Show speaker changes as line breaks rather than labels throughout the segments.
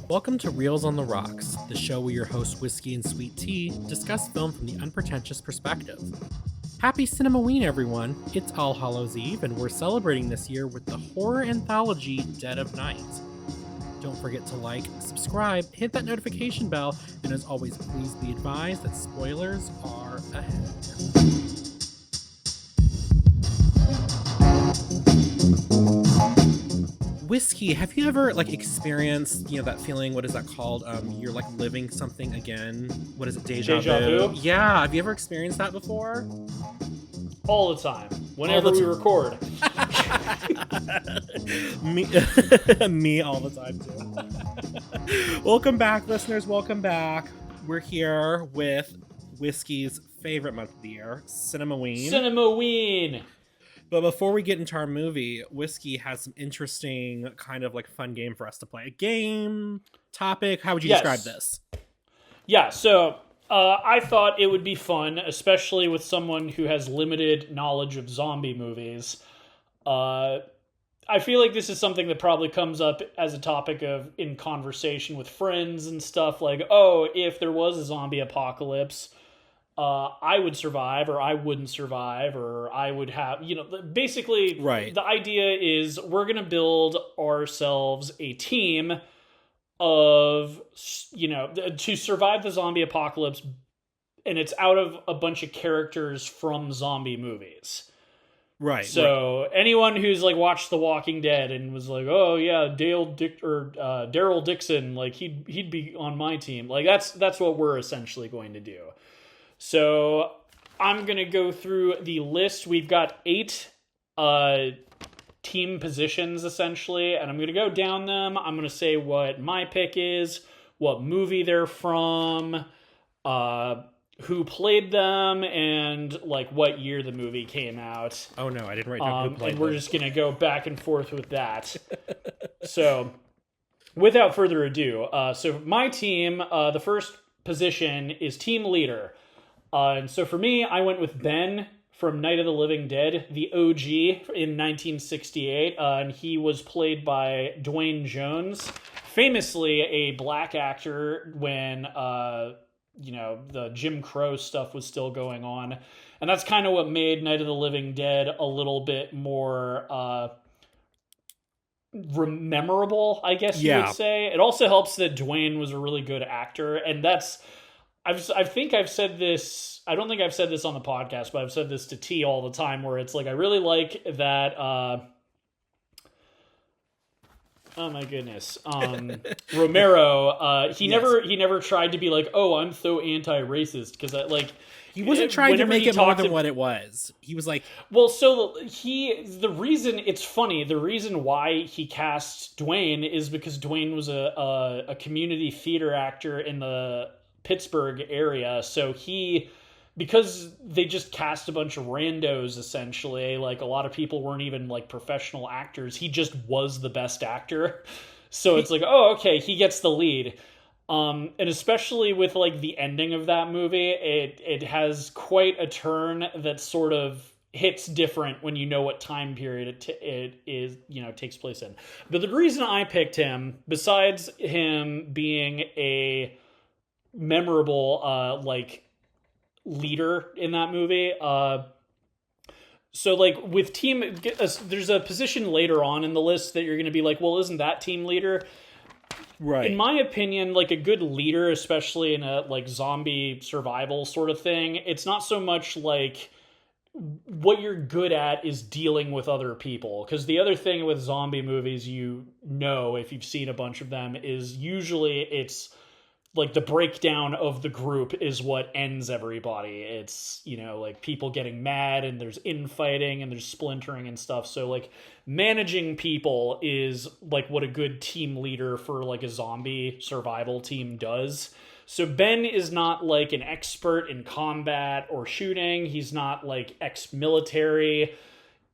Welcome to Reels on the Rocks, the show where your hosts Whiskey and Sweet Tea discuss film from the unpretentious perspective. Happy Cinema-Ween everyone! It's All Hallows Eve, and we're celebrating this year with the horror anthology Dead of Night. Don't forget to like, subscribe, hit that notification bell, and as always, please be advised that spoilers are ahead. Whiskey, have you ever experienced that feeling? What is that called? You're living something again. What is it? Deja vu? Yeah, have you ever experienced that before?
All the time. Whenever we record.
Me all the time too. Welcome back, listeners. Welcome back. We're here with Whiskey's favorite month of the year, Cinema-Ween.
Cinema-Ween.
But before we get into our movie, Whiskey has some interesting kind of fun game for us to play. A game topic. How would you describe this?
Yeah, so I thought it would be fun, especially with someone who has limited knowledge of zombie movies. I feel like this is something that probably comes up as a topic in conversation with friends and stuff like, oh, if there was a zombie apocalypse, I would survive, or I wouldn't survive, or I would have, basically,
right.
The idea is we're going to build ourselves a team of, to survive the zombie apocalypse, and it's out of a bunch of characters from zombie movies.
Right.
So anyone who's watched The Walking Dead and was like, oh yeah, Daryl Dixon, he'd be on my team. That's what we're essentially going to do. So I'm going to go through the list. We've got 8 team positions, essentially, and I'm going to go down them. I'm going to say what my pick is, what movie they're from, who played them, and what year the movie came out.
Oh no, I didn't write down who played
and we're just going to go back and forth with that. So without further ado, so my team, the first position is team leader. And so for me, I went with Ben from Night of the Living Dead, the OG in 1968. And he was played by Dwayne Jones, famously a black actor when, the Jim Crow stuff was still going on. And that's kind of what made Night of the Living Dead a little bit more memorable, I guess you would say. It also helps that Dwayne was a really good actor. And that's... I think I've said this, I don't think I've said this on the podcast, but I've said this to T all the time, where it's I really like that, oh my goodness, Romero, he never tried to be oh, I'm so anti-racist, because
he wasn't trying to make it more than what it was. He was
well, so the reason, it's funny, the reason why he cast Dwayne is because Dwayne was a community theater actor in the Pittsburgh area, so because they just cast a bunch of randos, essentially, a lot of people weren't even professional actors, he just was the best actor, so it's oh, okay, he gets the lead. And especially with the ending of that movie, it has quite a turn that sort of hits different when you know what time period it is, takes place in. But the reason I picked him, besides him being a memorable leader in that movie, so with team, there's a position later on in the list that you're going to be well, isn't that team leader?
Right.
In my opinion, a good leader, especially in a zombie survival sort of thing, it's not so much what you're good at is dealing with other people, because the other thing with zombie movies, if you've seen a bunch of them, is usually it's the breakdown of the group is what ends everybody. It's, people getting mad, and there's infighting, and there's splintering and stuff. So, managing people is, what a good team leader for, a zombie survival team does. So Ben is not, an expert in combat or shooting. He's not, ex-military.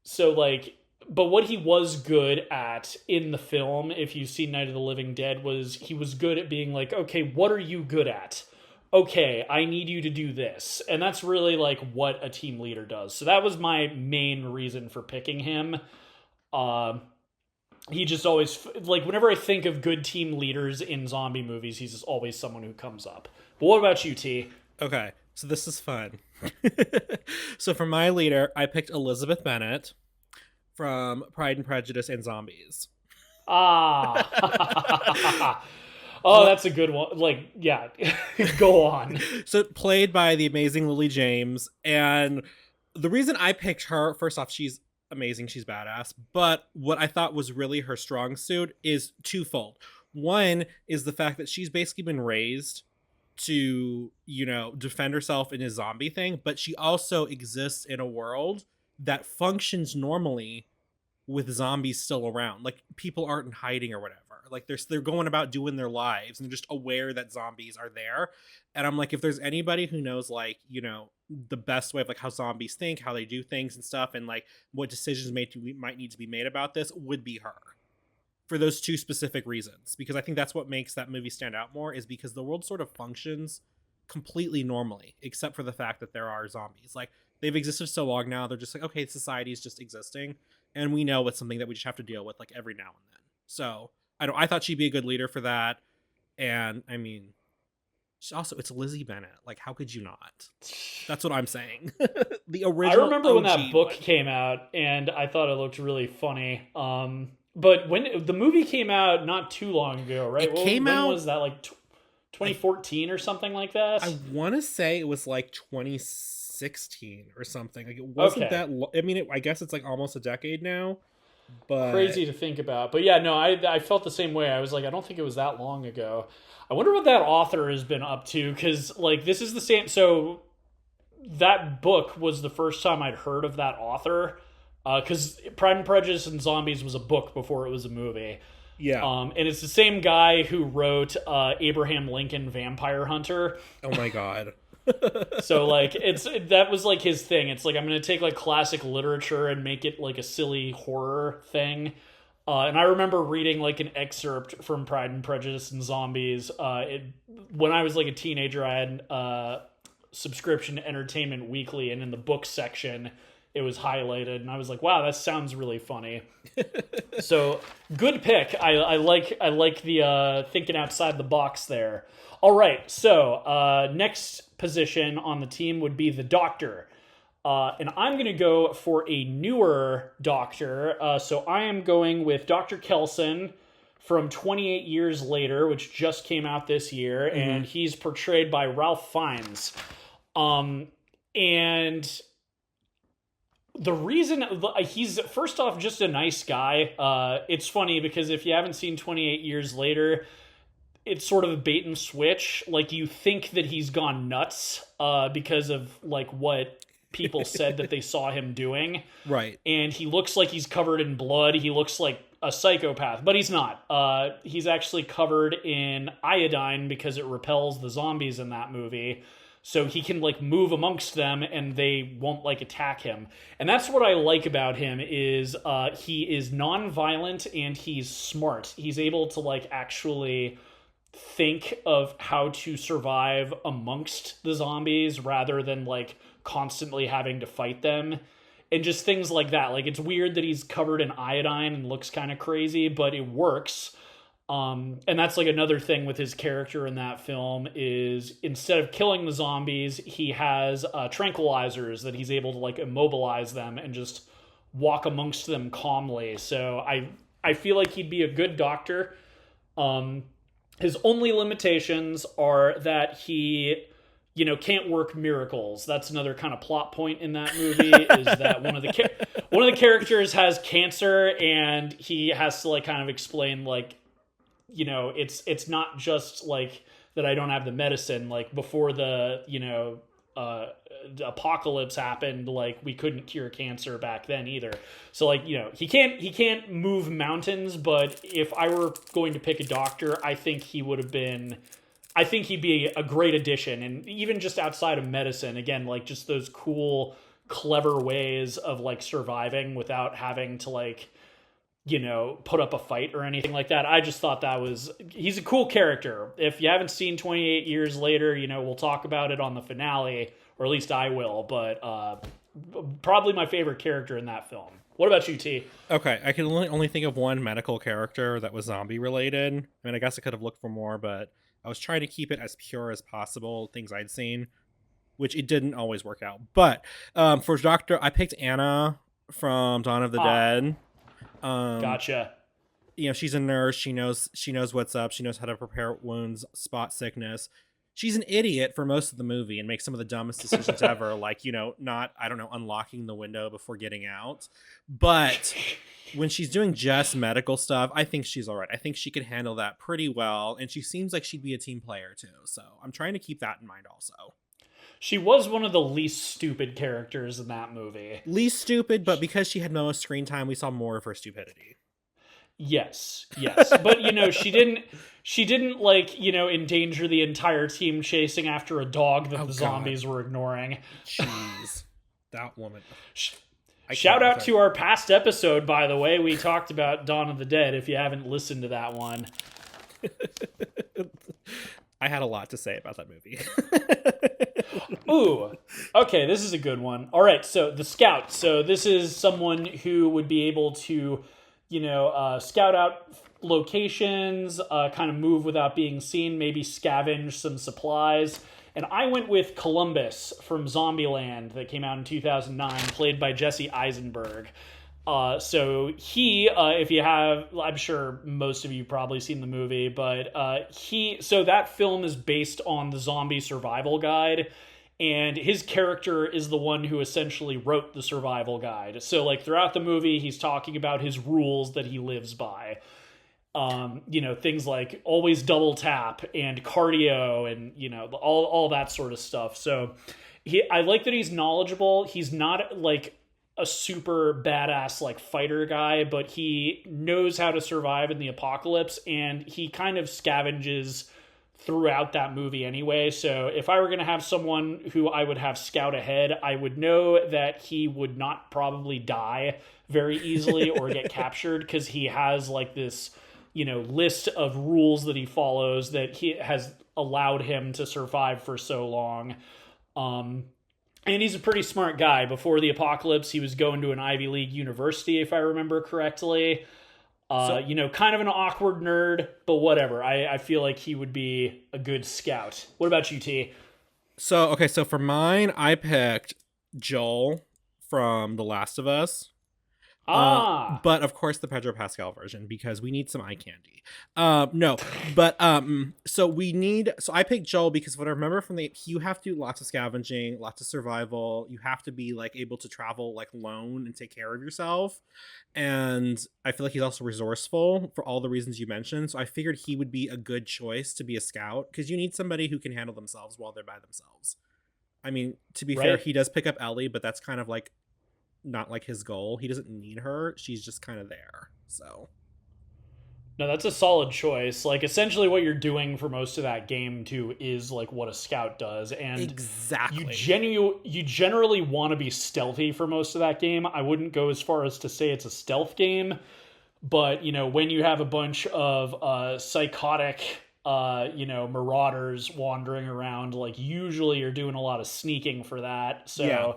So, but what he was good at in the film, if you've seen Night of the Living Dead, was he was good at being okay, what are you good at? Okay, I need you to do this. And that's really what a team leader does. So that was my main reason for picking him. he just always, like, whenever I think of good team leaders in zombie movies, he's just always someone who comes up. But what about you, T?
Okay, so this is fun. So for my leader, I picked Elizabeth Bennet from Pride and Prejudice and Zombies.
Ah. Oh, that's a good one. Like, yeah, go on.
So played by the amazing Lily James. And the reason I picked her, first off, she's amazing. She's badass. But what I thought was really her strong suit is twofold. One is the fact that she's basically been raised to, defend herself in a zombie thing, but she also exists in a world that functions normally with zombies still around. Like, people aren't hiding or whatever. Like, they're going about doing their lives and they're just aware that zombies are there. And I'm like, if there's anybody who knows, like, the best way of like how zombies think, how they do things and stuff, and like what decisions might need to be made about this, would be her, for those two specific reasons. Because I think that's what makes that movie stand out more, is because the world sort of functions completely normally, except for the fact that there are zombies. Like, they've existed so long now, they're just like, okay, society is just existing, and we know it's something that we just have to deal with, like, every now and then. So I thought she'd be a good leader for that. And I mean, it's Lizzie Bennet. Like, how could you not? That's what I'm saying. The original.
I remember when that
OG
book
one.
came out, and I thought it looked really funny. But when the movie came out not too long ago, right?
When
was that, like 2014 or something like that?
I want to say it was like 2016 or something. Like, it wasn't
Okay.
that. I mean, I guess it's like almost a decade now. But
Crazy to think about. But yeah, no, I felt the same way. I was like, I don't think it was that long ago. I wonder what that author has been up to, because like this is the same. So that book was the first time I'd heard of that author, because Pride and Prejudice and Zombies was a book before it was a movie.
yeah.
And it's the same guy who wrote Abraham Lincoln Vampire Hunter.
Oh my god.
So like that was like his thing. It's like, I'm gonna take like classic literature and make it like a silly horror thing. And I remember reading like an excerpt from Pride and Prejudice and Zombies. When I was like a teenager, I had subscription to Entertainment Weekly, and in the book section, it was highlighted, and I was like, wow, that sounds really funny. So good pick. I like the thinking outside the box there. All right, so next position on the team would be the Doctor. And I'm going to go for a newer Doctor. So I am going with Dr. Kelson from 28 Years Later, which just came out this year, and he's portrayed by Ralph Fiennes. And the reason he's, first off, just a nice guy. It's funny because if you haven't seen 28 Years Later, it's sort of a bait and switch. Like, you think that he's gone nuts because of like what people said that they saw him doing.
Right.
And he looks like he's covered in blood. He looks like a psychopath, but he's not. He's actually covered in iodine because it repels the zombies in that movie. So he can like move amongst them and they won't like attack him. And that's what I like about him is he is non-violent and he's smart. He's able to like actually think of how to survive amongst the zombies rather than like constantly having to fight them, and just things like that. Like, it's weird that he's covered in iodine and looks kind of crazy, but it works. And that's like another thing with his character in that film is, instead of killing the zombies, he has tranquilizers that he's able to like immobilize them and just walk amongst them calmly. So I feel like he'd be a good doctor. His only limitations are that he, can't work miracles. That's another kind of plot point in that movie, is that one of the characters has cancer, and he has to like kind of explain like, it's not just like that I don't have the medicine. Like, before the the apocalypse happened, like, we couldn't cure cancer back then either. So like, he can't move mountains, but if I were going to pick a doctor, I think he'd be a great addition. And even just outside of medicine, again, like, just those cool, clever ways of like surviving without having to like, put up a fight or anything like that. I just thought he's a cool character. If you haven't seen 28 Years Later, we'll talk about it on the finale, or at least I will, but probably my favorite character in that film. What about you, T?
Okay, I can only think of one medical character that was zombie related. I mean, I guess I could have looked for more, but I was trying to keep it as pure as possible, things I'd seen, which it didn't always work out. But for Doctor, I picked Anna from Dawn of the
Ah,
Dead. Um,
gotcha.
she's a nurse. She knows what's up. She knows how to prepare wounds, spot sickness. She's an idiot for most of the movie and makes some of the dumbest decisions ever, like, not, I don't know, unlocking the window before getting out. But when she's doing just medical stuff, I think she's all right. I think she could handle that pretty well, and she seems like she'd be a team player too. So I'm trying to keep that in mind also.
She was one of the least stupid characters in that movie.
Least stupid, but because she had most screen time, we saw more of her stupidity.
Yes, yes. But she didn't like, endanger the entire team chasing after a dog that the zombies were ignoring.
Jeez. That woman.
Shout out to our past episode, by the way. We talked about Dawn of the Dead, if you haven't listened to that one.
I had a lot to say about that movie.
Ooh, okay, this is a good one. All right, so the scout. So this is someone who would be able to, scout out locations, kind of move without being seen, maybe scavenge some supplies. And I went with Columbus from Zombieland that came out in 2009, played by Jesse Eisenberg. So he, if you have, I'm sure most of you probably seen the movie, but so that film is based on the Zombie Survival Guide, and his character is the one who essentially wrote the survival guide. So like throughout the movie, he's talking about his rules that he lives by. Things like always double tap and cardio and, all that sort of stuff. So I like that he's knowledgeable. He's not like a super badass like fighter guy, but he knows how to survive in the apocalypse, and he kind of scavenges throughout that movie anyway. So if I were going to have someone who I would have scout ahead, I would know that he would not probably die very easily or get captured, because he has like this, list of rules that he follows that he has allowed him to survive for so long. And he's a pretty smart guy. Before the apocalypse, he was going to an Ivy League university, if I remember correctly. Kind of an awkward nerd, but whatever. I feel like he would be a good scout. What about you, T?
So for mine, I picked Joel from The Last of Us. But of course the Pedro Pascal version, because we need some eye candy. So I picked Joel because what I remember from you have to do lots of scavenging, lots of survival. You have to be like able to travel like alone and take care of yourself. And I feel like he's also resourceful for all the reasons you mentioned. So I figured he would be a good choice to be a scout, because you need somebody who can handle themselves while they're by themselves. I mean, to be fair, he does pick up Ellie, but that's kind of like not like his goal. He doesn't need her. She's just kind of there. So
no, that's a solid choice. Like essentially what you're doing for most of that game too is like what a scout does. And
exactly,
you generally want to be stealthy for most of that game. I wouldn't go as far as to say it's a stealth game, but when you have a bunch of psychotic marauders wandering around, like usually you're doing a lot of sneaking for that. So yeah.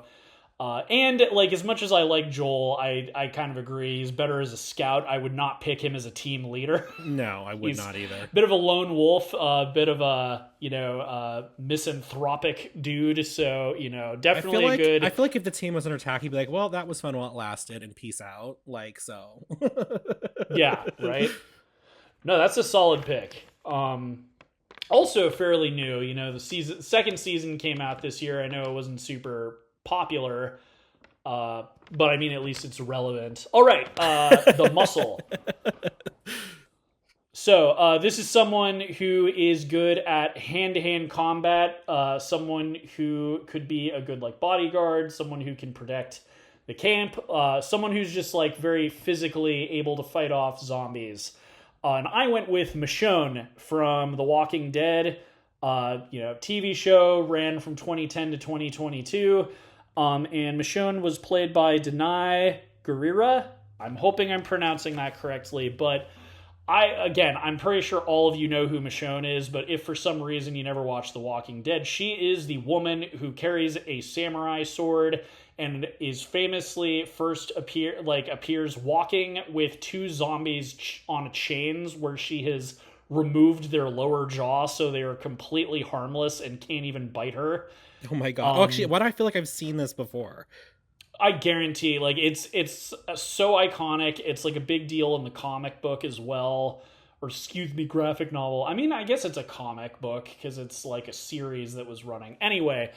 And like as much as I like Joel, I kind of agree he's better as a scout. I would not pick him as a team leader.
No, I would not either.
Bit of a lone wolf, a bit of a misanthropic dude. So definitely good.
I feel like if the team was under attack, he'd be like, "Well, that was fun while it lasted, and peace out." Like so.
Yeah. Right. No, that's a solid pick. Also fairly new. The second season came out this year. I know it wasn't super popular, but I mean at least it's relevant. All right, the muscle. So this is someone who is good at hand-to-hand combat, someone who could be a good like bodyguard, someone who can protect the camp, someone who's just like very physically able to fight off zombies. And I went with Michonne from The Walking Dead. TV show ran from 2010 to 2022. And Michonne was played by Denai Guerrera. I'm hoping I'm pronouncing that correctly, but I'm pretty sure all of you know who Michonne is, but if for some reason you never watched The Walking Dead, she is the woman who carries a samurai sword and is famously appears walking with two zombies on chains where she has removed their lower jaw so they are completely harmless and can't even bite her.
Oh my god. Actually, why do I feel like I've seen this before?
I guarantee, like, it's so iconic. It's like a big deal in the comic book as well, or excuse me, graphic novel. I mean, I guess it's a comic book because it's like a series that was running. Anyway,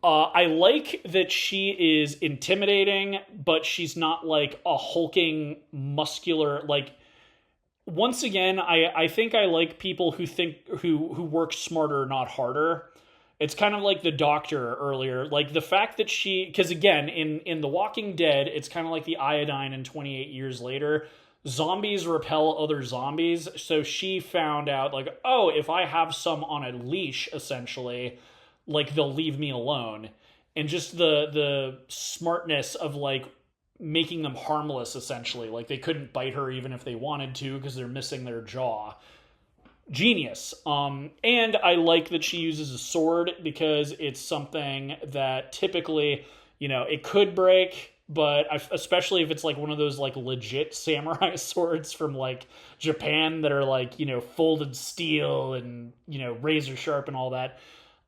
I like that she is intimidating, but she's not like a hulking, muscular like. Once again, I think I like people who work smarter, not harder. It's kind of like the Doctor earlier, like the fact that because again, in The Walking Dead, it's kind of like the iodine in 28 Years Later. Zombies repel other zombies, so she found out like, oh, if I have some on a leash, essentially, like they'll leave me alone, and just the smartness of like making them harmless, essentially, like they couldn't bite her even if they wanted to because they're missing their jaw. Genius. And I like that she uses a sword because it's something that typically, it could break, but especially if it's like one of those like legit samurai swords from like Japan that are like, folded steel and, razor sharp and all that.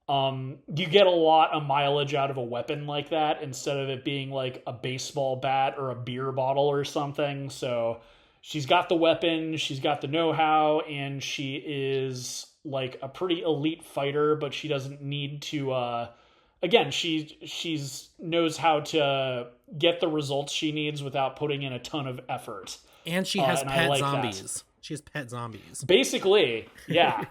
You get a lot of mileage out of a weapon like that instead of it being like a baseball bat or a beer bottle or something. So she's got the weapon, she's got the know-how, and she is like a pretty elite fighter, but she doesn't need to again, she's knows how to get the results she needs without putting in a ton of effort.
And she has pet zombies. That. She has pet zombies.
Basically, yeah.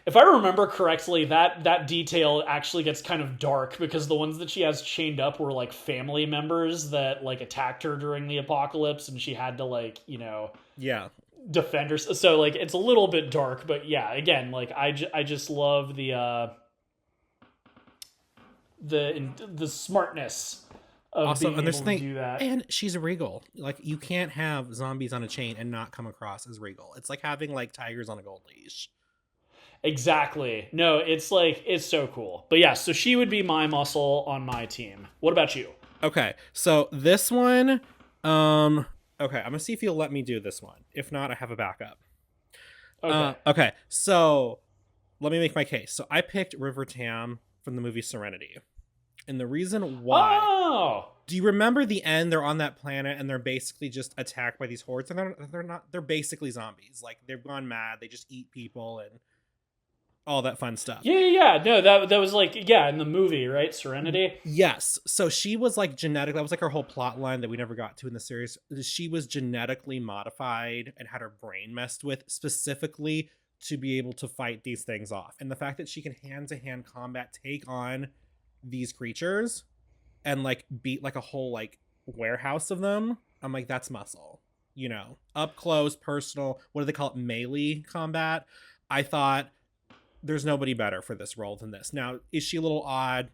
If I remember correctly, that detail actually gets kind of dark because the ones that she has chained up were like family members that like attacked her during the apocalypse, and she had to like, defend her. So like it's a little bit dark, but yeah, again, like I just love the smartness of also, being able to do that.
And she's regal. Like you can't have zombies on a chain and not come across as regal. It's like having like tigers on a gold leash.
Exactly. No, it's like, it's so cool. But yeah, so she would be my muscle on my team. What about you?
Okay, so this one, okay, I'm gonna see if you'll let me do this one. If not, I have a backup. Okay, so let me make my case. So I picked River Tam from the movie Serenity. And the reason why...
Oh!
Do you remember the end? They're on that planet and they're basically just attacked by these hordes. And they're basically zombies. Like, they've gone mad. They just eat people and all that fun stuff.
Yeah. No, that was like, in the movie, right? Serenity?
Yes. So she was like that was like her whole plot line that we never got to in the series. She was genetically modified and had her brain messed with specifically to be able to fight these things off. And the fact that she can hand-to-hand combat take on these creatures and like beat like a whole like warehouse of them, I'm like, that's muscle. Up close, personal, what do they call it? Melee combat. I thought there's nobody better for this role than this. Now, is she a little odd?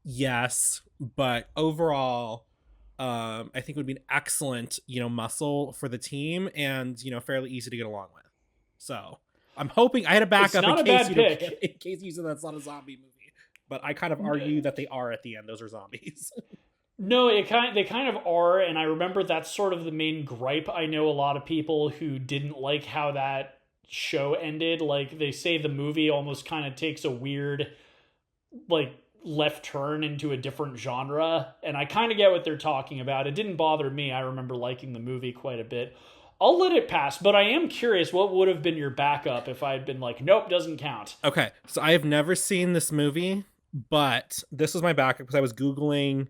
Yes, but overall, I think it would be an excellent, muscle for the team and, fairly easy to get along with. So I'm hoping I had a backup in case you said that's not a zombie movie. But I kind of argue that they are at the end. Those are zombies.
No, they kind of are, and I remember that's sort of the main gripe. I know a lot of people who didn't like how that show ended. Like, they say the movie almost kind of takes a weird, like, left turn into a different genre, and I kind of get what they're talking about. It didn't bother me. I remember liking the movie quite a bit. I'll let it pass, but I am curious, what would have been your backup if I had been like, nope, doesn't count?
Okay, so I have never seen this movie, but this was my backup because I was Googling,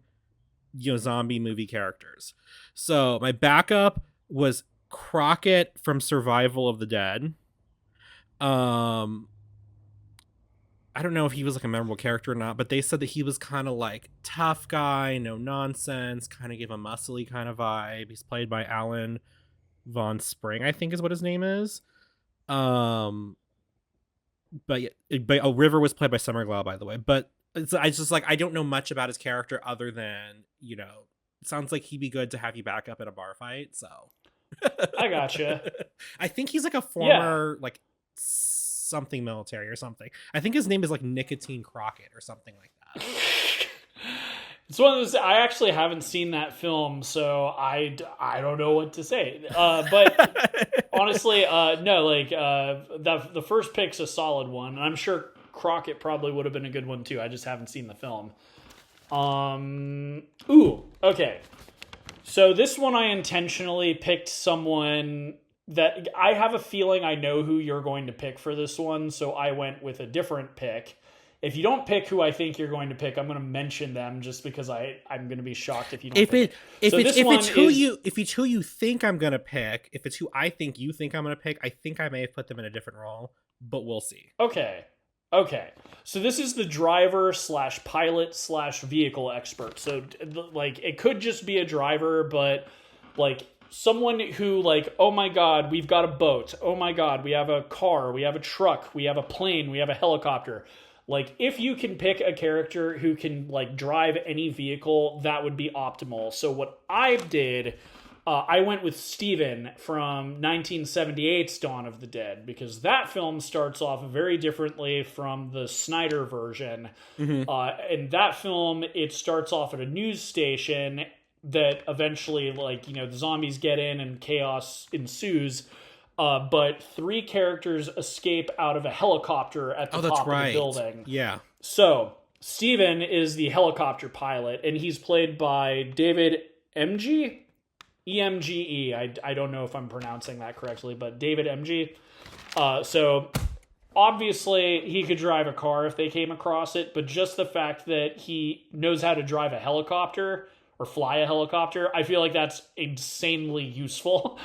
zombie movie characters. So my backup was Crockett from Survival of the Dead. I don't know if he was like a memorable character or not, but they said that he was kind of like tough guy, no nonsense, kind of gave a muscly kind of vibe. He's played by Alan Von Spring, I think is what his name is. But River was played by Summer Glau, by the way. But I just like, I don't know much about his character other than, it sounds like he'd be good to have you back up in a bar fight. So
I gotcha.
I think he's like a
Yeah.
former like something military or something. I think his name is like Nicotine Crockett or something like that.
It's one of those. I actually haven't seen that film, so I don't know what to say. But honestly, no, like the first pick's a solid one, and I'm sure Crockett probably would have been a good one too. I just haven't seen the film. Ooh, okay. So this one I intentionally picked someone that I have a feeling I know who you're going to pick for this one, so I went with a different pick. If you don't pick who I think you're going to pick, I'm going to mention them just because I'm going to be shocked if you don't
If
pick
it
it. So
if it's who you think I'm gonna pick, if it's who I think you think I'm gonna pick, I think I may have put them in a different role, but we'll see.
Okay. Okay. So this is the driver slash pilot slash vehicle expert. So like it could just be a driver, but like someone who like, oh my God, we've got a boat. Oh my God, we have a car, we have a truck, we have a plane, we have a helicopter. Like if you can pick a character who can like drive any vehicle, that would be optimal. So what I did, I went with Steven from 1978's Dawn of the Dead because that film starts off very differently from the Snyder version. In that film, it starts off at a news station that eventually, like, you know, the zombies get in and chaos ensues. But three characters escape out of a helicopter at the top of the building.
Yeah.
So Steven is the helicopter pilot, and he's played by David MG. EMGE. I don't know if I'm pronouncing that correctly, but David MG. So obviously he could drive a car if they came across it, but just the fact that he knows how to drive a helicopter or fly a helicopter, I feel like that's insanely useful.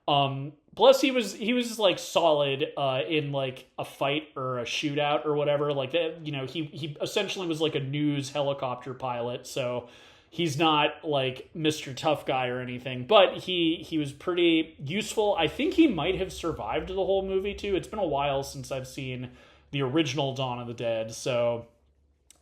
Plus he was like solid in like a fight or a shootout or whatever. Like that, you know, he essentially was like a news helicopter pilot, so he's not like Mr. Tough Guy or anything, but he was pretty useful. I think he might have survived the whole movie too. It's been a while since I've seen the original Dawn of the Dead, so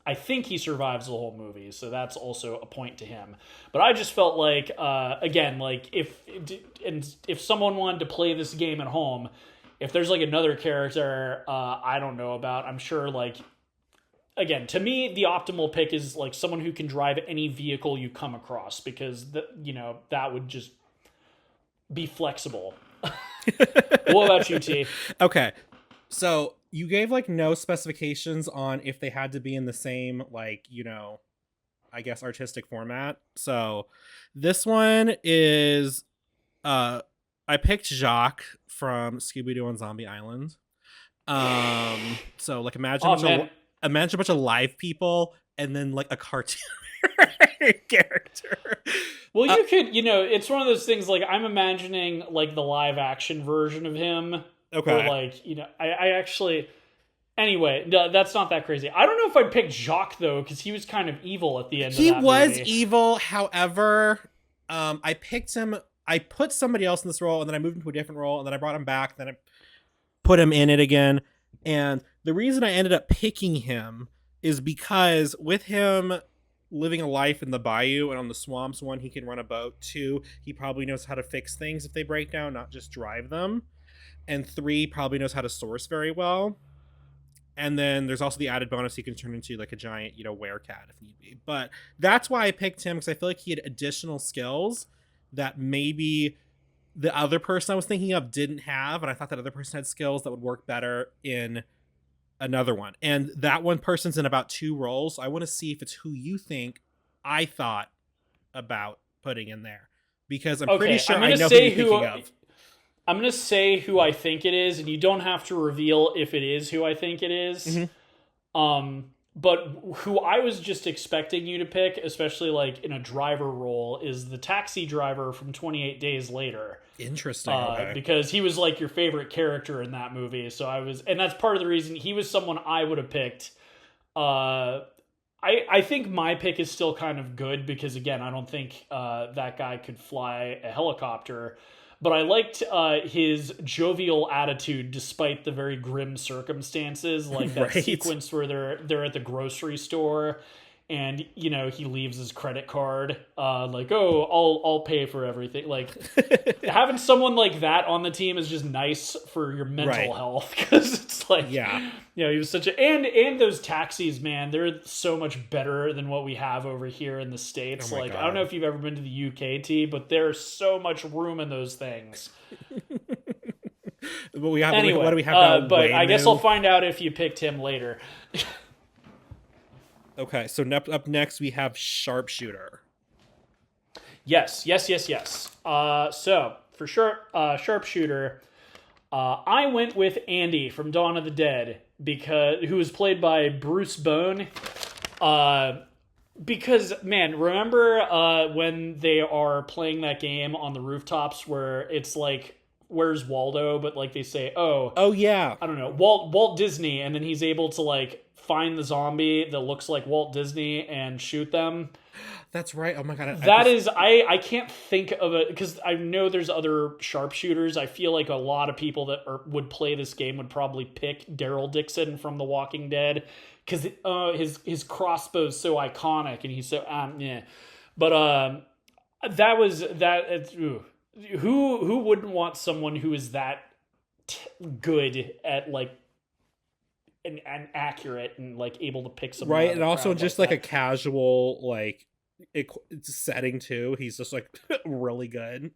I think he survives the whole movie. So that's also a point to him. But I just felt like, again, like if someone wanted to play this game at home, if there's like another character I don't know about, I'm sure like, again, to me, the optimal pick is like someone who can drive any vehicle you come across because you know that would just be flexible. What about you, T?
Okay, so you gave like no specifications on if they had to be in the same like, you know, I guess artistic format. So this one is I picked Jacques from Scooby-Doo on Zombie Island. So like imagine a bunch of live people and then like a cartoon character.
Well, you could, you know, it's one of those things like I'm imagining like the live action version of him.
Okay.
Or like, you know, I actually, anyway, no, that's not that crazy. I don't know if I'd pick Jacques though, because he was kind of evil at the end of that movie.
He was evil. However, I picked him. I put somebody else in this role and then I moved him to a different role and then I brought him back. Then I put him in it again. And the reason I ended up picking him is because with him living a life in the bayou and on the swamps, one, he can run a boat. Two, he probably knows how to fix things if they break down, not just drive them. And three, probably knows how to source very well. And then there's also the added bonus he can turn into like a giant, you know, werecat if need be. But that's why I picked him, because I feel like he had additional skills that maybe the other person I was thinking of didn't have. And I thought that other person had skills that would work better in another one. And that one person's in about 2 roles. So I want to see if it's who you think I thought about putting in there. Because I'm pretty sure I know who you're thinking of.
I'm going to say who I think it is, and you don't have to reveal if it is who I think it is. Mm-hmm. But who I was just expecting you to pick, especially like in a driver role, is the taxi driver from 28 Days Later.
Interesting. Okay.
Because he was like your favorite character in that movie. So and that's part of the reason he was someone I would have picked. I think my pick is still kind of good because, again, I don't think that guy could fly a helicopter. But I liked his jovial attitude despite the very grim circumstances, like that sequence where they're at the grocery store and he leaves his credit card, like, oh, I'll pay for everything. Like, having someone like that on the team is just nice for your mental health, because it's like, he was such a and those taxis, man, they're so much better than what we have over here in the States.
Oh my
like,
God.
I don't know if you've ever been to the UK, but there's so much room in those things.
But we have,
anyway,
what do we have now?
But I guess I'll find out if you picked him later.
Okay, so up next we have Sharpshooter.
Yes. So for sure, Sharpshooter, I went with Andy from Dawn of the Dead, who was played by Bruce Bone. Because, man, remember when they are playing that game on the rooftops where it's like, where's Waldo? But like they say,
oh yeah,
I don't know, Walt Disney, and then he's able to like find the zombie that looks like Walt Disney and shoot them.
That's right. Oh my God.
I can't think of it, because I know there's other sharpshooters. I feel like a lot of people that would play this game would probably pick Daryl Dixon from The Walking Dead, because his crossbow's so iconic and he's so yeah. But that was that. Who wouldn't want someone who is that good at like and accurate and like able to pick someone
right, and also just like
that.
a casual like setting too. He's just like really good.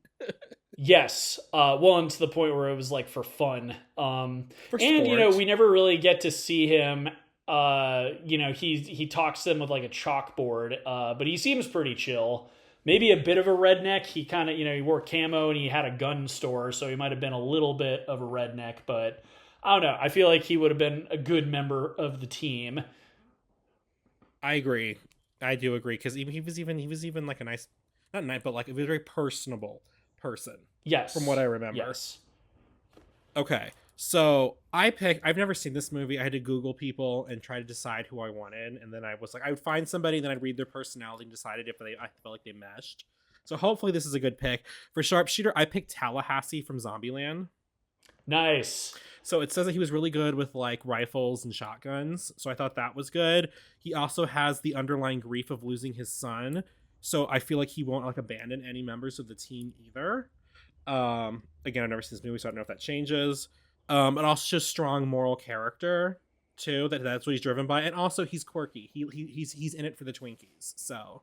Yes. Well, and to the point where it was like for fun.
For
and
sport.
we never really get to see him. He talks to them with like a chalkboard, but he seems pretty chill. Maybe a bit of a redneck. He kind of, he wore camo and he had a gun store, so he might have been a little bit of a redneck, but I don't know. I feel like he would have been a good member of the team.
I agree. I do agree, because he was even like a nice, not nice, but like a very personable person.
Yes.
From what I remember.
Yes.
Okay. So I've never seen this movie. I had to Google people and try to decide who I wanted. And then I was like, I would find somebody, then I'd read their personality and decided if I felt like they meshed. So hopefully this is a good pick. For Sharpshooter, I picked Tallahassee from Zombieland.
Nice.
So it says that he was really good with like rifles and shotguns. So I thought that was good. He also has the underlying grief of losing his son. So I feel like he won't like abandon any members of the team either. Again, I've never seen this movie, so I don't know if that changes. And also just strong moral character too. That's what he's driven by, and also he's quirky. He's in it for the Twinkies. So,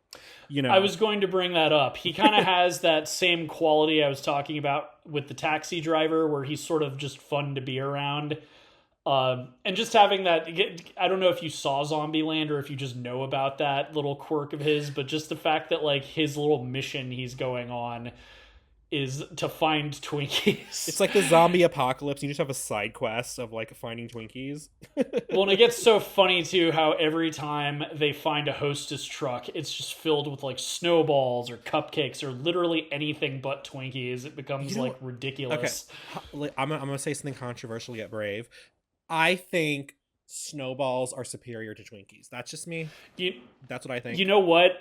I was going to bring that up. He kind of has that same quality I was talking about with the taxi driver, where he's sort of just fun to be around. And just having that, I don't know if you saw Zombieland or if you just know about that little quirk of his, but just the fact that like his little mission he's going on is to find Twinkies.
It's like the zombie apocalypse. You just have a side quest of like finding Twinkies.
Well, and it gets so funny too how every time they find a Hostess truck, it's just filled with like snowballs or cupcakes or literally anything but Twinkies. It becomes like ridiculous.
Okay, I'm gonna say something controversial yet brave. I think snowballs are superior to Twinkies. That's just me. That's what I think.
You know what?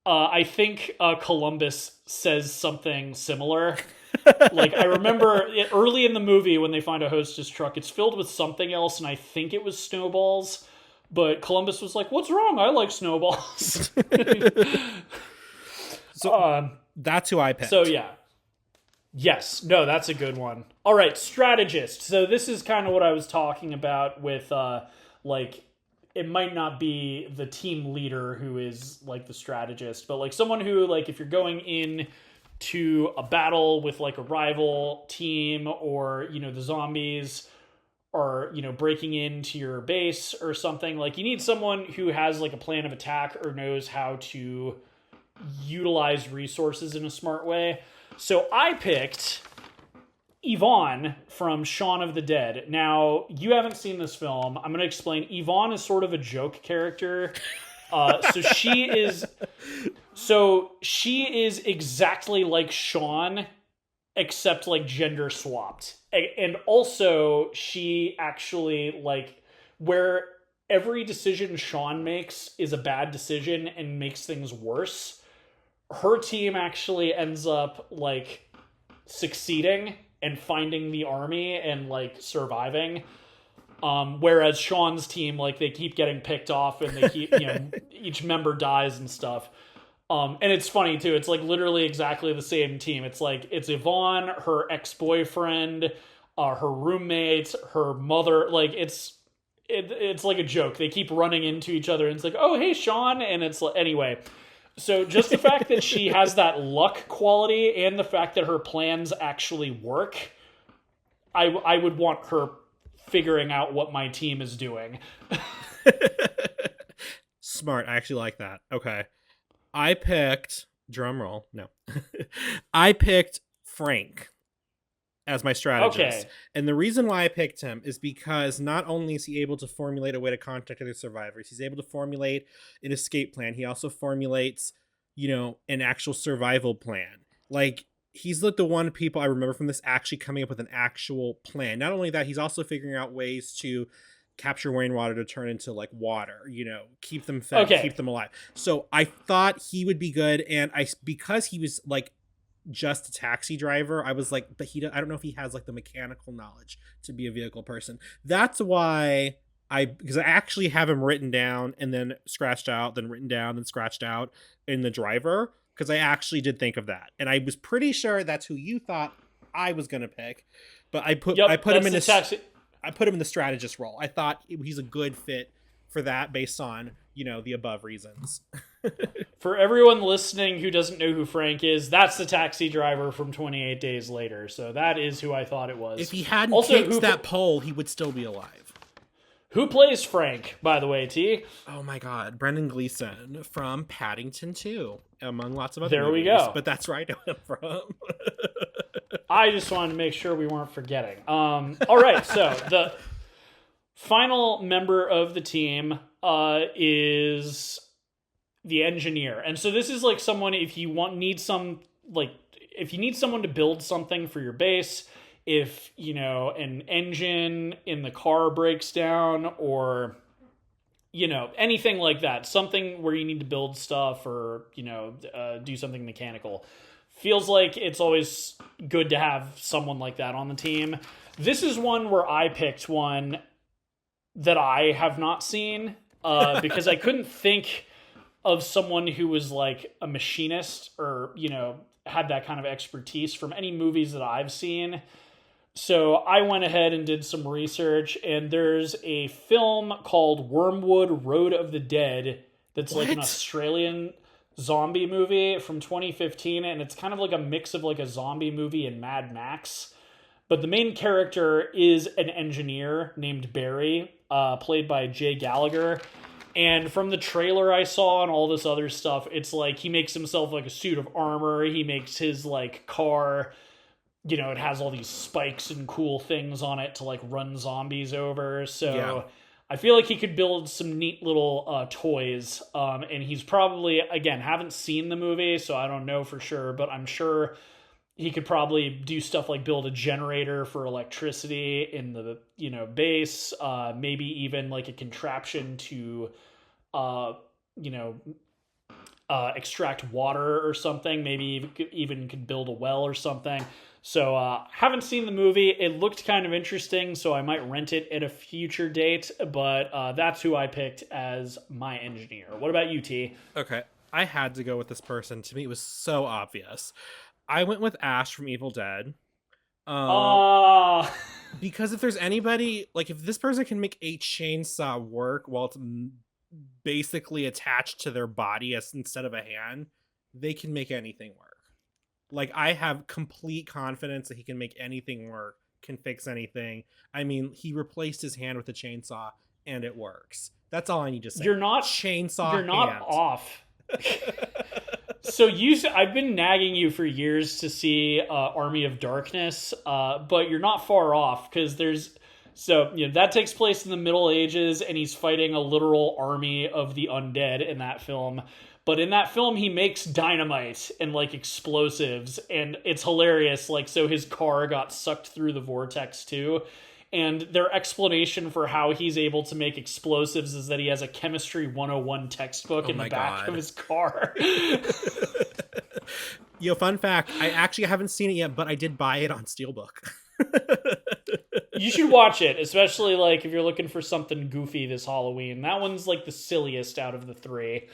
I think Columbus says something similar. Like, I remember early in the movie when they find a Hostess truck, it's filled with something else, and I think it was snowballs. But Columbus was like, "What's wrong? I like snowballs."
So that's who I picked.
So yeah. Yes. No, that's a good one. All right, strategist. So this is kind of what I was talking about with like, it might not be the team leader who is like the strategist, but like someone who, like, if you're going in to a battle with like a rival team, or the zombies are breaking into your base or something, like you need someone who has like a plan of attack or knows how to utilize resources in a smart way. So I picked Yvonne from Shaun of the Dead. Now, you haven't seen this film. I'm going to explain. Yvonne is sort of a joke character. She is exactly like Shaun, except like gender swapped. And also she actually, like, where every decision Shaun makes is a bad decision and makes things worse, her team actually ends up like succeeding and finding the army and like surviving. Whereas Sean's team, like, they keep getting picked off and they keep, each member dies and stuff. And it's funny too. It's like literally exactly the same team. It's like it's Yvonne, her ex-boyfriend, her roommate, her mother. Like it's like a joke. They keep running into each other, and it's like, oh hey Sean, and it's like anyway. So just the fact that she has that luck quality, and the fact that her plans actually work, I would want her figuring out what my team is doing.
Smart. I actually like that. Okay. I picked, drum roll, no. I picked Frank as my strategist.
Okay.
And the reason why I picked him is because not only is he able to formulate a way to contact other survivors, he's able to formulate an escape plan. He also formulates, an actual survival plan. Like, he's like the one people I remember from this actually coming up with an actual plan. Not only that, he's also figuring out ways to capture rainwater to turn into like water, keep them fed, keep them alive. So I thought he would be good. And because he was like just a taxi driver, I was like, but I don't know if he has like the mechanical knowledge to be a vehicle person. That's why because I actually have him written down and then scratched out, then written down and scratched out in the driver. Because I actually did think of that. And I was pretty sure that's who you thought I was going to pick. But I put him in the taxi. I put him in the strategist role. I thought he's a good fit for that based on, the above reasons.
For everyone listening who doesn't know who Frank is, that's the taxi driver from 28 Days Later. So that is who I thought it was.
If he hadn't kicked that pole, he would still be alive.
Who plays Frank, by the way, T?
Oh my God, Brendan Gleeson from Paddington 2, among lots of other
movies.
There we go. But that's where I know him from.
I just wanted to make sure we weren't forgetting. All right, so the final member of the team is the engineer. And so this is like someone, if you need someone to build something for your base, if, an engine in the car breaks down or, anything like that, something where you need to build stuff or, do something mechanical. Feels like it's always good to have someone like that on the team. This is one where I picked one that I have not seen because I couldn't think of someone who was like a machinist or, had that kind of expertise from any movies that I've seen. So I went ahead and did some research, and there's a film called Wormwood Road of the Dead that's like an Australian zombie movie from 2015, and it's kind of like a mix of like a zombie movie and Mad Max. But the main character is an engineer named Barry, played by Jay Gallagher. And from the trailer I saw and all this other stuff, it's like he makes himself like a suit of armor. He makes his like car, it has all these spikes and cool things on it to like run zombies over. So yeah. I feel like he could build some neat little toys. And he's probably, again, haven't seen the movie, so I don't know for sure, but I'm sure he could probably do stuff like build a generator for electricity in the, base, maybe even like a contraption to, extract water or something. Maybe even could build a well or something. So haven't seen the movie. It looked kind of interesting, so I might rent it at a future date, but that's who I picked as my engineer. What about you, T?
Okay, I had to go with this person. To me, it was so obvious. I went with Ash from Evil Dead. Because if there's anybody, like if this person can make a chainsaw work while it's basically attached to their body instead of a hand, they can make anything work. Like, I have complete confidence that he can make anything work, can fix anything. I mean, he replaced his hand with a chainsaw, and it works. That's all I need to say.
You're not
chainsaw.
You're not hand. Off. So I've been nagging you for years to see Army of Darkness, but you're not far off because that takes place in the Middle Ages, and he's fighting a literal army of the undead in that film. But in that film, he makes dynamite and like explosives, and it's hilarious. Like, so his car got sucked through the vortex too. And their explanation for how he's able to make explosives is that he has a Chemistry 101 textbook in the back of his car.
Fun fact, I actually haven't seen it yet, but I did buy it on Steelbook.
You should watch it, especially like if you're looking for something goofy this Halloween. That one's like the silliest out of the three.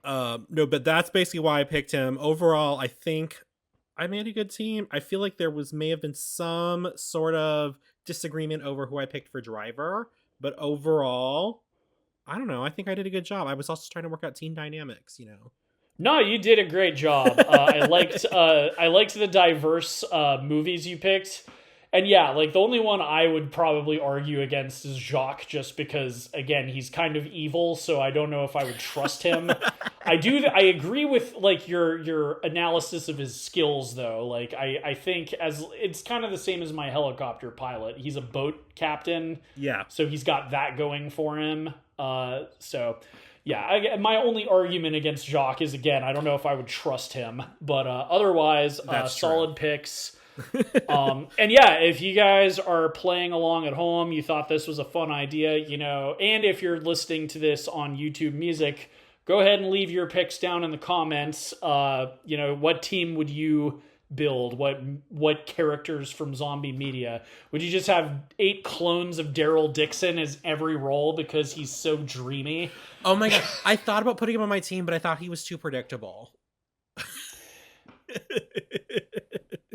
No, but that's basically why I picked him. Overall, I think I made a good team. I feel like there may have been some sort of disagreement over who I picked for driver, but overall, I don't know. I think I did a good job. I was also trying to work out team dynamics, you know.
No, you did a great job. I liked the diverse movies you picked. And yeah, like the only one I would probably argue against is Jacques, just because again he's kind of evil, so I don't know if I would trust him. I agree with like your analysis of his skills though. Like I think as it's kind of the same as my helicopter pilot. He's a boat captain,
Yeah.
so he's got that going for him. So yeah, my only argument against Jacques is again I don't know if I would trust him, but otherwise solid picks. And yeah, if you guys are playing along at home, you thought this was a fun idea, you know, and if you're listening to this on YouTube Music, go ahead and leave your picks down in the comments. You know, what team would you build? What characters from Zombie Media? Would you just have 8 clones of Daryl Dixon as every role because he's so dreamy?
Oh my god, I thought about putting him on my team, but I thought he was too predictable.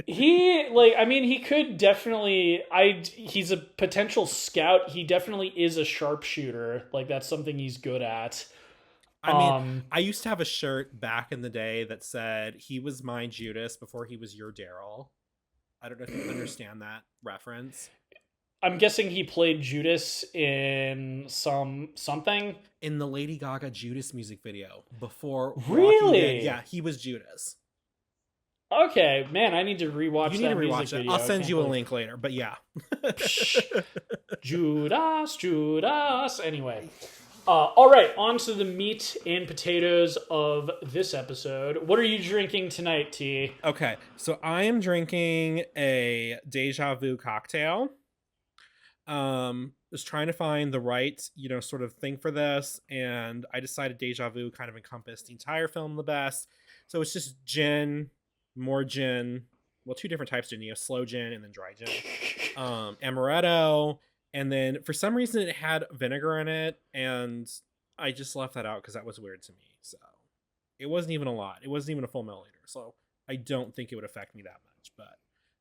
He could definitely he's a potential scout. He definitely is a sharpshooter. Like that's something he's good at.
I mean, I used to have a shirt back in the day that said he was my Judas before he was your Daryl. I don't know if you understand that reference.
I'm guessing he played Judas in something
in the Lady Gaga Judas music video before.
Really?
Yeah, he was Judas.
Okay, man, I need to rewatch
you need
that
to rewatch
music
it.
video.
I'll send you a link later, but yeah.
Judas. Anyway. All right, on to the meat and potatoes of this episode. What are you drinking tonight, T?
Okay, so I am drinking a Deja Vu cocktail. Was trying to find the right, you know, sort of thing for this, and I decided Deja Vu kind of encompassed the entire film the best. So it's just gin, more gin, well, 2 different types of gin. You have slow gin and then dry gin. Amaretto, and then for some reason it had vinegar in it, and I just left that out because that was weird to me. So it wasn't even a lot. It wasn't even a full milliliter. So I don't think it would affect me that much, but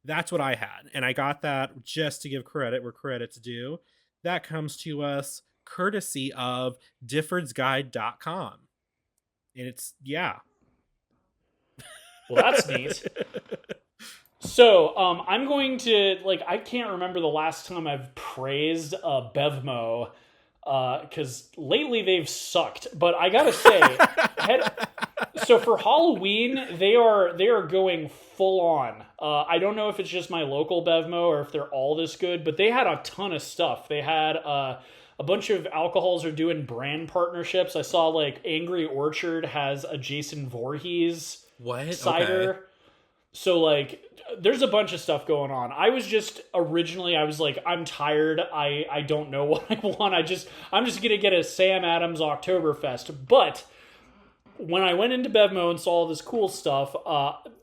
that's what I had. And I got that just to give credit where credit's due. That comes to us courtesy of diffordsguide.com. And it's, yeah.
Well, that's neat. So, I'm going to, like, I can't remember the last time I've praised Bevmo, because lately they've sucked. But I gotta say, so for Halloween, they are going full on. I don't know if it's just my local Bevmo or if they're all this good, but they had a ton of stuff. They had a bunch of alcohols are doing brand partnerships. I saw like Angry Orchard has a Jason Voorhees cider. Okay. So like there's a bunch of stuff going on. I was like, I'm tired. I don't know what I want. I'm just gonna get a Sam Adams Oktoberfest. But when I went into Bevmo and saw all this cool stuff,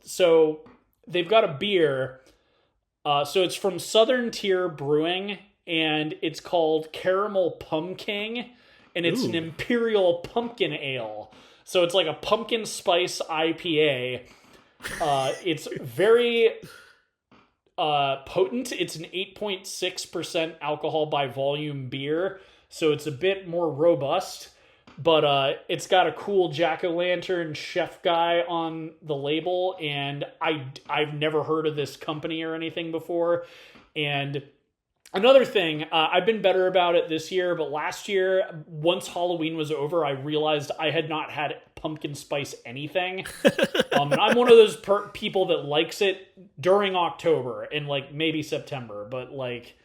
so they've got a beer. So it's from Southern Tier Brewing, and it's called Caramel Pumpkin, and it's an Imperial Pumpkin Ale. So it's like a pumpkin spice IPA. It's very potent. It's an 8.6% alcohol by volume beer, so it's a bit more robust. But it's got a cool jack-o'-lantern chef guy on the label, and I've never heard of this company or anything before. And another thing, I've been better about it this year, but last year, once Halloween was over, I realized I had not had pumpkin spice anything. And I'm one of those people that likes it during October and like maybe September, but like...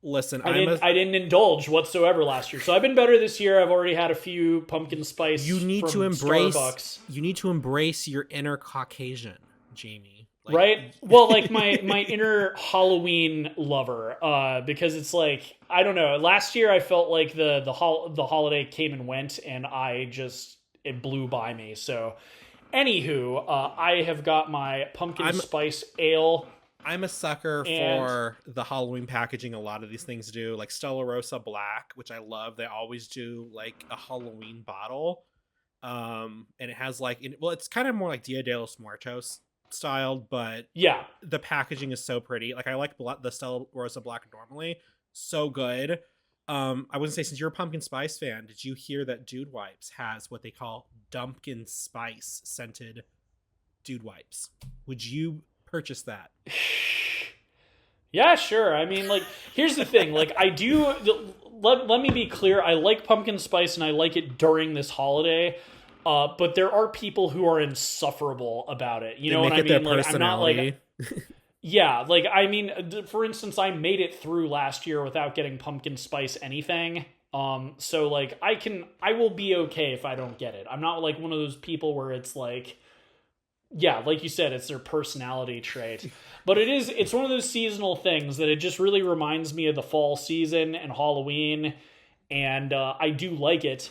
Listen,
I didn't indulge whatsoever last year, so I've been better this year. I've already had a few pumpkin spice.
You need
from
to embrace.
Starbucks.
You need to embrace your inner Caucasian, Jamie.
Like, right? Well, like my inner Halloween lover, because it's like I don't know. Last year I felt like the holiday came and went, and it blew by me. So, anywho, I have got my pumpkin spice ale.
I'm a sucker
And
for the Halloween packaging a lot of these things do, like Stella Rosa Black, which I love. They always do like a Halloween bottle. And it has like well, it's kind of more like Dia de los Muertos styled, but
yeah,
the packaging is so pretty. Like I like the Stella Rosa Black normally. So good. I wouldn't say, since you're a pumpkin spice fan, did you hear that Dude Wipes has what they call dumpkin spice scented Dude Wipes? Would you purchase that?
yeah, sure. I mean, like, here's the thing. Like, I do. Let me be clear. I like pumpkin spice, and I like it during this holiday. But there are people who are insufferable about it. You
They
know what
make
I
it their
mean? Like, I'm not like,
personality.
yeah, like I mean, for instance, I made it through last year without getting pumpkin spice anything. So like I will be okay if I don't get it. I'm not like one of those people where it's like, yeah, like you said, it's their personality trait. But it's one of those seasonal things that it just really reminds me of the fall season and Halloween, and I do like it.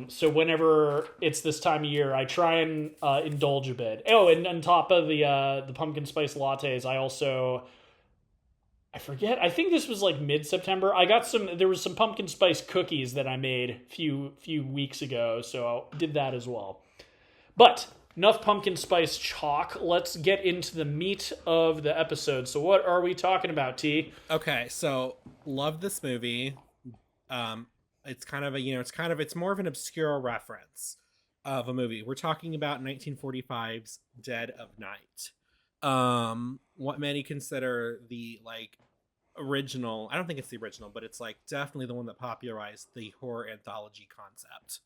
So whenever it's this time of year, I try and indulge a bit. Oh, and on top of the pumpkin spice lattes, I forget. I think this was like mid September. I got some. There was some pumpkin spice cookies that I made few weeks ago, so I did that as well. But enough pumpkin spice chalk. Let's get into the meat of the episode. So what are we talking about, T?
Okay, so love this movie. Um, it's kind of a it's more of an obscure reference of a movie. We're talking about 1945's Dead of Night. What many consider the like original. I don't think it's the original, but it's like definitely the one that popularized the horror anthology concept.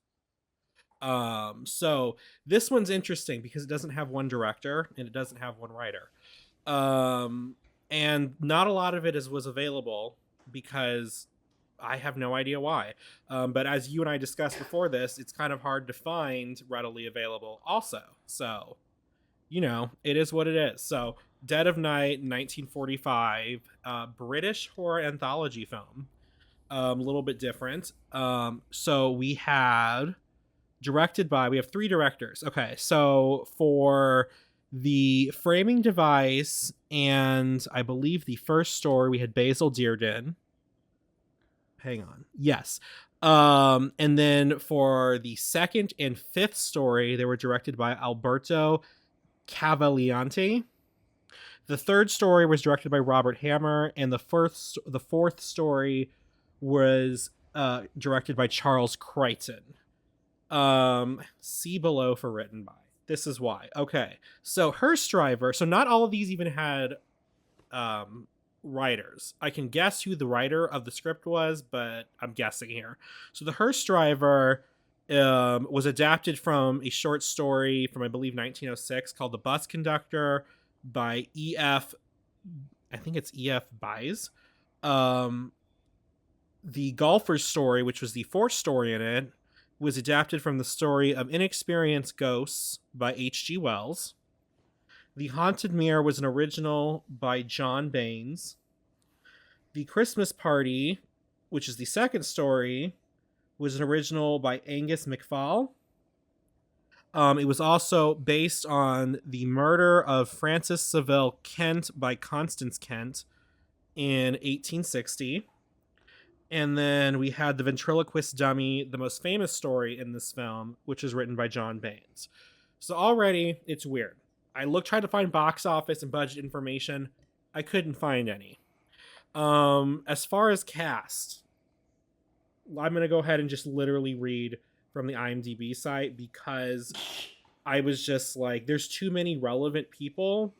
So this one's interesting because it doesn't have one director and it doesn't have one writer. Um, and not a lot of it was available because I have no idea why. But as you and I discussed before this, it's kind of hard to find readily available also. So, it is what it is. So, Dead of Night, 1945, British horror anthology film. A little bit different. So we have three directors. Okay, so for the framing device and I believe the first story, we had Basil Dearden. Hang on. Yes. And then for the second and fifth story, they were directed by Alberto Cavaliante. The third story was directed by Robert Hammer, and the fourth story was directed by Charles Crichton. See below for written by. This is why. Okay, so Hearstdriver. So not all of these even had writers. I can guess who the writer of the script was, but I'm guessing here. So the Hearstdriver was adapted from a short story from I believe 1906 called "The Bus Conductor" by E.F. I think it's E.F. Baez. The Golfer's Story, which was the fourth story in it, was adapted from the story of Inexperienced Ghosts by H.G. Wells. The Haunted Mirror was an original by John Baines. The Christmas Party, which is the second story, was an original by Angus MacPhail. It was also based on the murder of Frances Saville Kent by Constance Kent in 1860. And then we had The Ventriloquist Dummy, the most famous story in this film, which is written by John Baines. So already, it's weird. I tried to find box office and budget information. I couldn't find any. As far as cast, I'm going to go ahead and just literally read from the IMDb site because I was just like, there's too many relevant people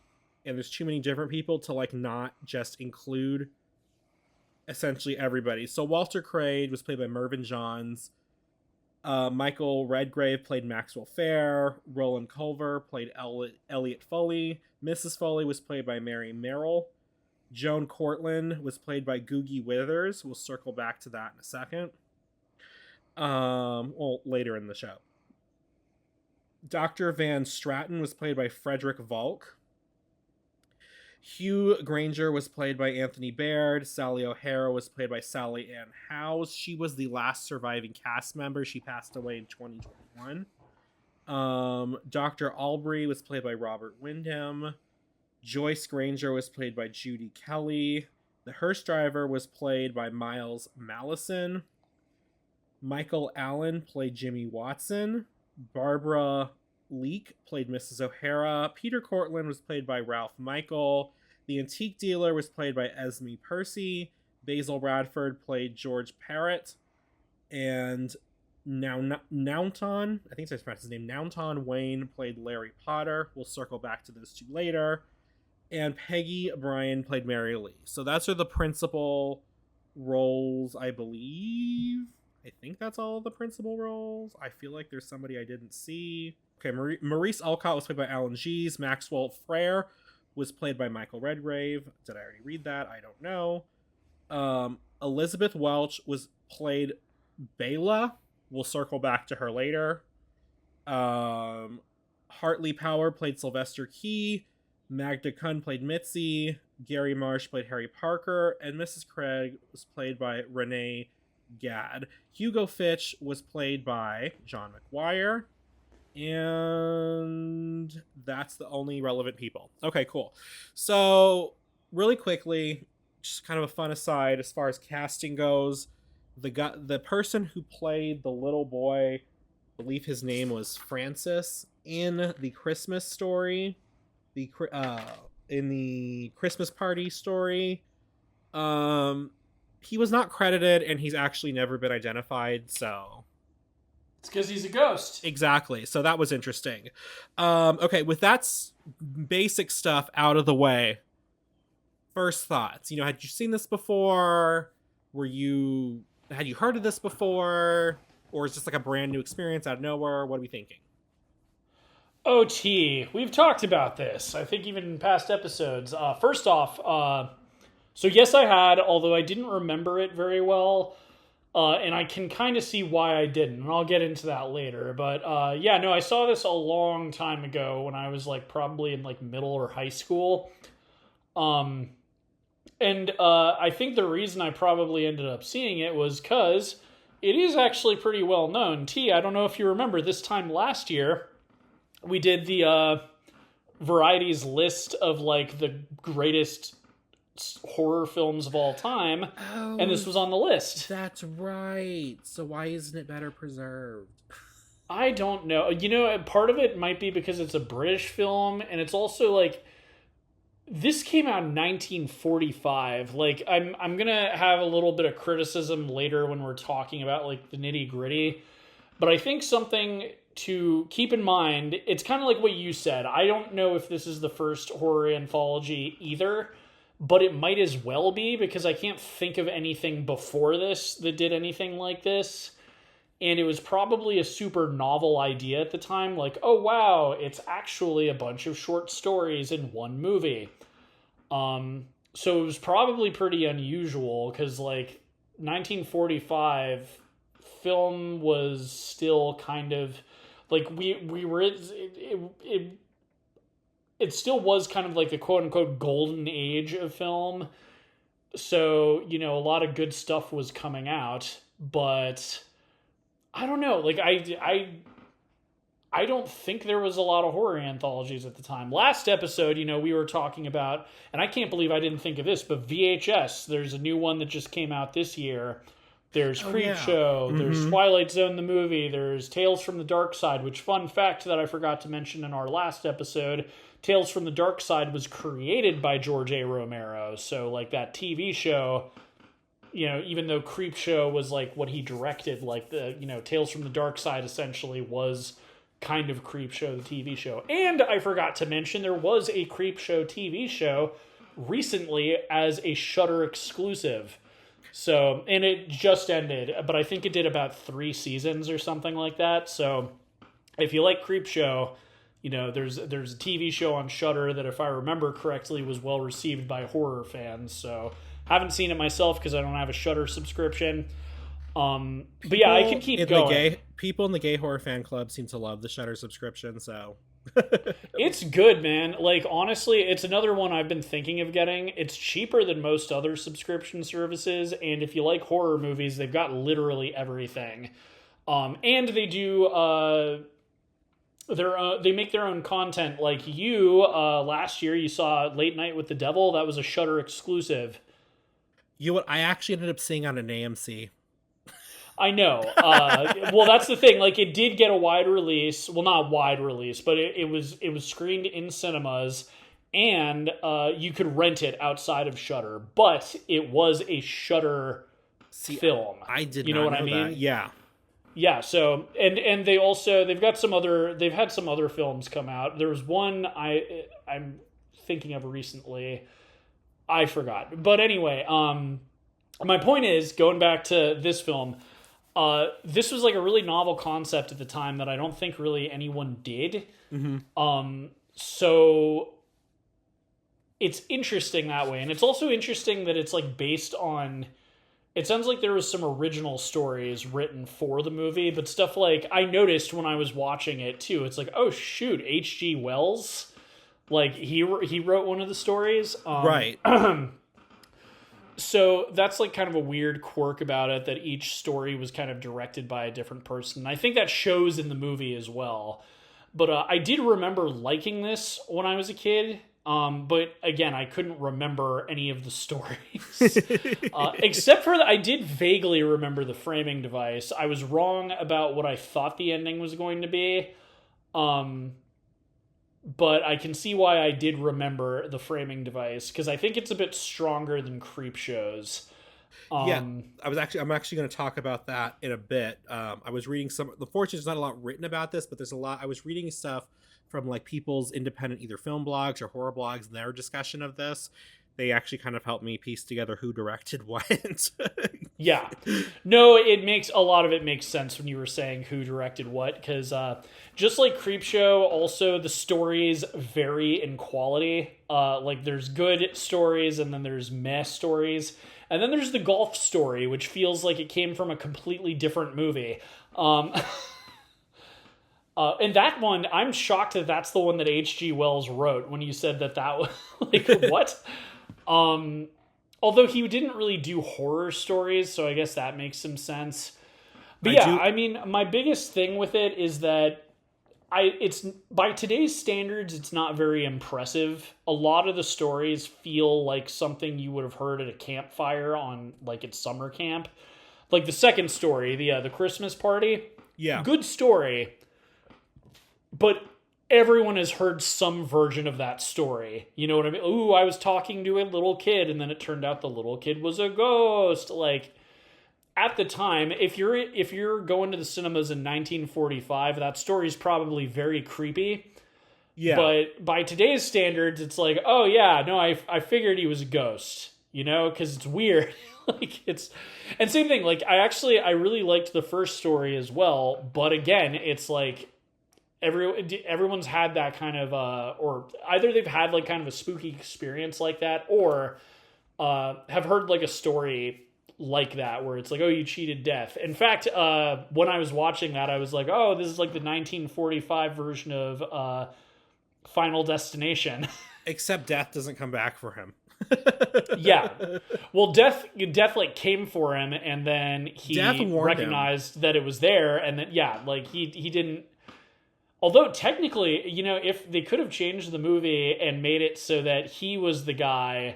and there's too many different people to like not just include essentially everybody. So Walter Craig was played by Mervyn Johns. Michael Redgrave played Maxwell Fair. Roland Culver played Elliot Foley. Mrs. Foley was played by Mary Merrill. Joan Cortland was played by Googie Withers. We'll circle back to that in a second. Later in the show. Dr. Van Straten was played by Frederick Volk. Hugh Granger was played by Anthony Baird. Sally O'Hara was played by Sally Ann Howes. She was the last surviving cast member. She passed away in 2021. Dr. Aubrey was played by Robert Wyndham. Joyce Granger was played by Judy Kelly. The hearse driver was played by Miles Mallison. Michael Allen played Jimmy Watson. Barbara Leake played Mrs. O'Hara. Peter Cortland was played by Ralph Michael. The antique dealer was played by Esme Percy. Basil Radford played George Parrott. And Naunton, I think that's his name, Naunton Wayne played Larry Potter. We'll circle back to those two later. And Peggy Bryan played Mary Lee. So that's the principal roles, I believe. I think that's all the principal roles. I feel like there's somebody I didn't see. Okay, Maurice Alcott was played by Alan Gies. Maxwell Frere was played by Michael Redgrave. Did I already read that? I don't know. Elizabeth Welch was played Bela. We'll circle back to her later. Hartley Power played Sylvester Key. Magda Kunn played Mitzi. Gary Marsh played Harry Parker. And Mrs. Craig was played by Renee Gadd. Hugo Fitch was played by John McGuire. And that's the only relevant people. Okay, cool. So, really quickly, just kind of a fun aside as far as casting goes. The person who played the little boy, I believe his name was Francis, in the Christmas story, in the Christmas party story, he was not credited, and he's actually never been identified, so...
It's because he's a ghost.
Exactly, so that was interesting. Okay, with that basic stuff out of the way, first thoughts. Had you seen this before? Had you heard of this before? Or is this like a brand new experience out of nowhere? What are we thinking?
OT, we've talked about this, I think even in past episodes. First off, so yes, I had, although I didn't remember it very well, and I can kind of see why I didn't, and I'll get into that later. But I saw this a long time ago when I was probably in middle or high school. And I think the reason I probably ended up seeing it was because it is actually pretty well known. I don't know if you remember, this time last year, we did the Variety's list of the greatest horror films of all time, and this was on the list.
That's right. So why isn't it better preserved?
I don't know. Part of it might be because it's a British film, and it's also this came out in 1945. I'm gonna have a little bit of criticism later when we're talking about the nitty gritty, but I think something to keep in mind, it's kind of like what you said. I don't know if this is the first horror anthology either, but it might as well be, because I can't think of anything before this that did anything like this. And it was probably a super novel idea at the time. Oh wow, it's actually a bunch of short stories in one movie. So it was probably pretty unusual, because 1945 film was still kind of we were it still was kind of the quote-unquote golden age of film. So, a lot of good stuff was coming out, but I don't know. I don't think there was a lot of horror anthologies at the time. Last episode, we were talking about, and I can't believe I didn't think of this, but VHS, there's a new one that just came out this year. There's Creepshow, there's Twilight Zone the movie, there's Tales from the Dark Side, which, fun fact that I forgot to mention in our last episode, Tales from the Dark Side was created by George A. Romero. So, that TV show, even though Creepshow was, what he directed, Tales from the Dark Side essentially was kind of Creepshow, the TV show. And I forgot to mention, there was a Creepshow TV show recently as a Shudder exclusive. So, and it just ended, but I think it did about 3 seasons or something like that. So, if you like Creepshow, there's a TV show on Shudder that, if I remember correctly, was well received by horror fans. So, haven't seen it myself because I don't have a Shudder subscription. But yeah, I can keep going.
People in the gay horror fan club seem to love the Shudder subscription, so...
It's good, man. Honestly, it's another one I've been thinking of getting. It's cheaper than most other subscription services, and if you like horror movies, they've got literally everything. And they do they make their own content. Like you, last year you saw Late Night with the Devil. That was a Shudder exclusive.
You know what? I actually ended up seeing on an AMC.
I know. Well, that's the thing. Like, it did get a wide release. Well, not wide release, but it was screened in cinemas, and you could rent it outside of Shudder. But it was a Shudder film.
I did.
You know what I mean?
That. Yeah.
Yeah. So, and they've got some other. They've had some other films come out. There was one I'm thinking of recently. I forgot. But anyway, my point is, going back to this film. This was like a really novel concept at the time that I don't think really anyone did.
Mm-hmm.
So it's interesting that way. And it's also interesting that it's like based on, it sounds like there was some original stories written for the movie, but stuff like I noticed when I was watching it too. It's like, oh shoot, H.G. Wells, like he wrote one of the stories.
Right.
So that's like kind of a weird quirk about it, that each story was kind of directed by a different person. I think that shows in the movie as well. But I did remember liking this when I was a kid. But again, I couldn't remember any of the stories. Except for that, I did vaguely remember the framing device. I was wrong about what I thought the ending was going to be. But I can see why I did remember the framing device, because I think it's a bit stronger than Creepshow's.
I'm actually going to talk about that in a bit. I was reading unfortunately there's not a lot written about this, but there's a lot. I was reading stuff from like people's independent either film blogs or horror blogs and their discussion of this. They actually kind of helped me piece together who directed what.
Yeah. No, a lot of it makes sense when you were saying who directed what, because just like Creepshow, also the stories vary in quality. Like there's good stories and then there's meh stories. And then there's the golf story, which feels like it came from a completely different movie. And that one, I'm shocked that that's the one that H.G. Wells wrote when you said that was like, what? Although he didn't really do horror stories, so I guess that makes some sense. But I mean, my biggest thing with it is that it's by today's standards, it's not very impressive. A lot of the stories feel like something you would have heard at a campfire on like at summer camp. Like the second story, the Christmas party.
Yeah.
Good story. But everyone has heard some version of that story. You know what I mean? Ooh, I was talking to a little kid, and then it turned out the little kid was a ghost. Like, at the time, if you're going to the cinemas in 1945, that story's probably very creepy. Yeah. But by today's standards, it's like, oh yeah, no, I figured he was a ghost. You know, because it's weird. And same thing. Like, I really liked the first story as well. But again, it's like, everyone's had that kind of or either they've had like kind of a spooky experience like that, or have heard like a story like that where it's like, oh, you cheated death. In fact, when I was watching that, I was like, oh, this is like the 1945 version of Final Destination.
Except death doesn't come back for him.
Yeah. Well, death like came for him, and then he recognized that it was there, and then like he didn't. Although technically, you know, if they could have changed the movie and made it so that he was the guy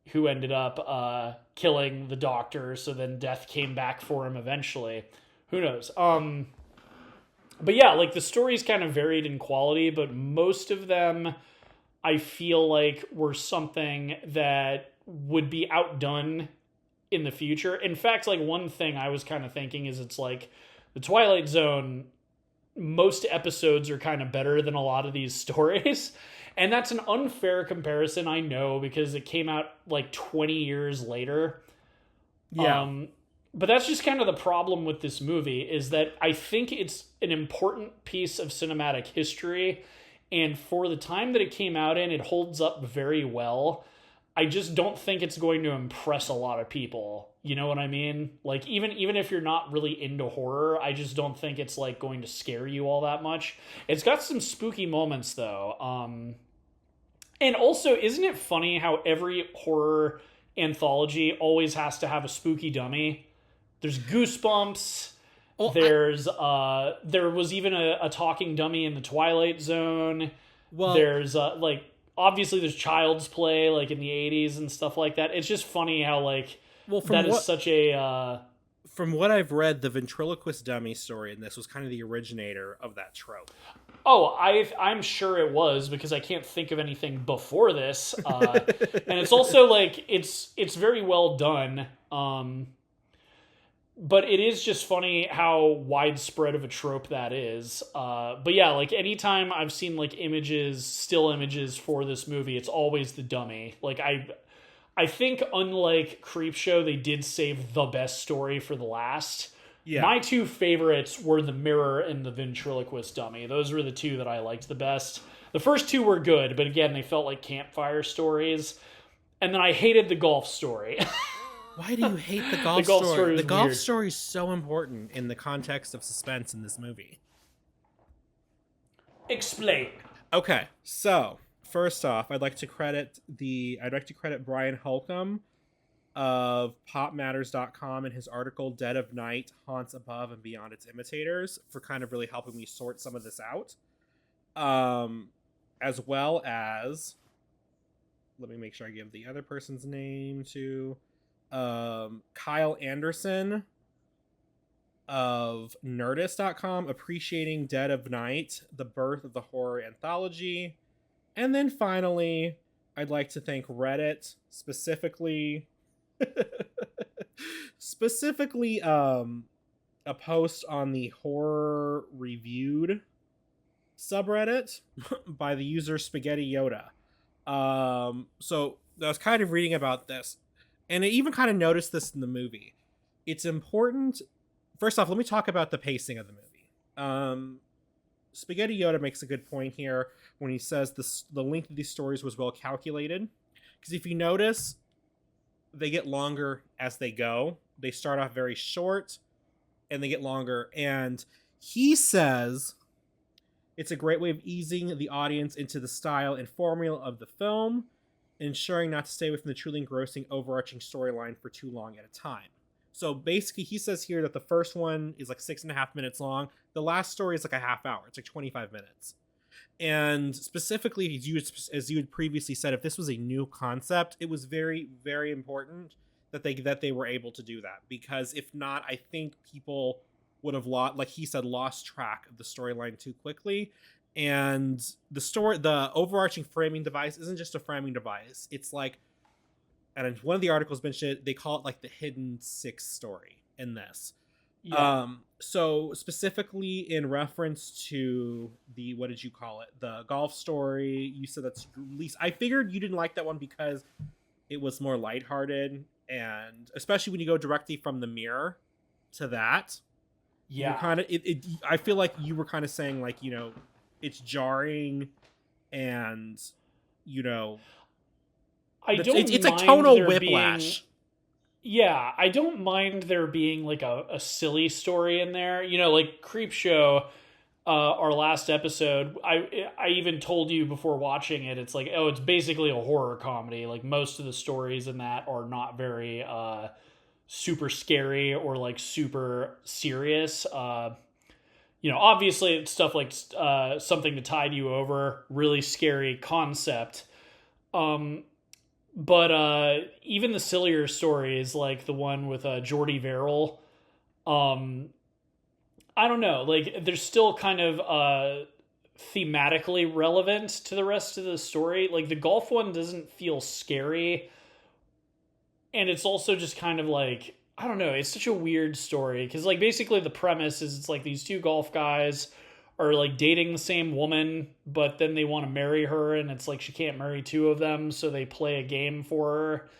who ended up killing the doctor, so then death came back for him eventually. Who knows? But yeah, like the stories kind of varied in quality, but most of them I feel like were something that would be outdone in the future. In fact, like one thing I was kind of thinking is it's like the Twilight Zone, most episodes are kind of better than a lot of these stories. And that's an unfair comparison, I know, because it came out like 20 years later. Yeah. But that's just kind of the problem with this movie, is that I think it's an important piece of cinematic history. And for the time that it came out in, it holds up very well. I just don't think it's going to impress a lot of people. You know what I mean? Like, even if you're not really into horror, I just don't think it's like going to scare you all that much. It's got some spooky moments though. And also, isn't it funny how every horror anthology always has to have a spooky dummy? There's Goosebumps,
Well,
There was even a talking dummy in the Twilight Zone.
well,
There's like obviously there's Child's Play like in the 80s and stuff like that. It's just funny how like
well,
that is such a
from what I've read, the ventriloquist dummy story in this was kind of the originator of that trope.
oh, I'm sure it was because I can't think of anything before this, and it's also like it's very well done. But it is just funny how widespread of a trope that is. But yeah, like anytime I've seen like images, still images for this movie, it's always the dummy. Like I think unlike Creepshow, they did save the best story for the last.
Yeah.
My two favorites were the mirror and the ventriloquist dummy. Those were the two that I liked the best. The first two were good, but again, they felt like campfire stories. And then I hated the golf story.
Why do you hate the golf story? The golf story is so important in the context of suspense in this movie.
Explain.
Okay, so first off, I'd like to credit Brian Holcomb of PopMatters.com and his article "Dead of Night Haunts Above and Beyond Its Imitators" for kind of really helping me sort some of this out. As well as, let me make sure I give the other person's name to. Kyle Anderson of Nerdist.com, appreciating Dead of Night, the birth of the horror anthology. And then finally, I'd like to thank Reddit, specifically a post on the Horror Reviewed subreddit by the user Spaghetti Yoda. So I was kind of reading about this, and I even kind of noticed this in the movie. It's important. First off, let me talk about the pacing of the movie. Spaghetti Yoda makes a good point here when he says the length of these stories was well calculated. Because if you notice, they get longer as they go. They start off very short, and they get longer. And he says it's a great way of easing the audience into the style and formula of the film, ensuring not to stay within the truly engrossing overarching storyline for too long at a time. So basically, he says here that the first one is like 6.5 minutes long. The last story is like a half hour. It's like 25 minutes. And specifically, as you had previously said, if this was a new concept, it was very, very important that they were able to do that. Because if not, I think people would have lost track of the storyline too quickly. And the overarching framing device isn't just a framing device. It's like, and one of the articles mentioned it, they call it like the hidden sixth story in this. Yeah. So specifically in reference to the, what did you call it? The golf story. You said that's least. I figured you didn't like that one because it was more lighthearted, and especially when you go directly from the mirror to that. Yeah. Kind of. I feel like you were kind of saying like, it's jarring, and it's a tonal whiplash.
I don't mind there being like a silly story in there. Like Creepshow, our last episode, I even told you before watching it, it's like, oh, it's basically a horror comedy. Like most of the stories in that are not very super scary or like super serious. Obviously it's stuff like Something to Tide You Over, really scary concept. But even the sillier stories, like the one with Jordy Verrill, I don't know. Like, they're still kind of thematically relevant to the rest of the story. Like, the golf one doesn't feel scary. And it's also just kind of like, I don't know. It's such a weird story. Because, like, basically the premise is it's like these two golf guys are like dating the same woman, but then they want to marry her, and it's like she can't marry two of them, so they play a game for her,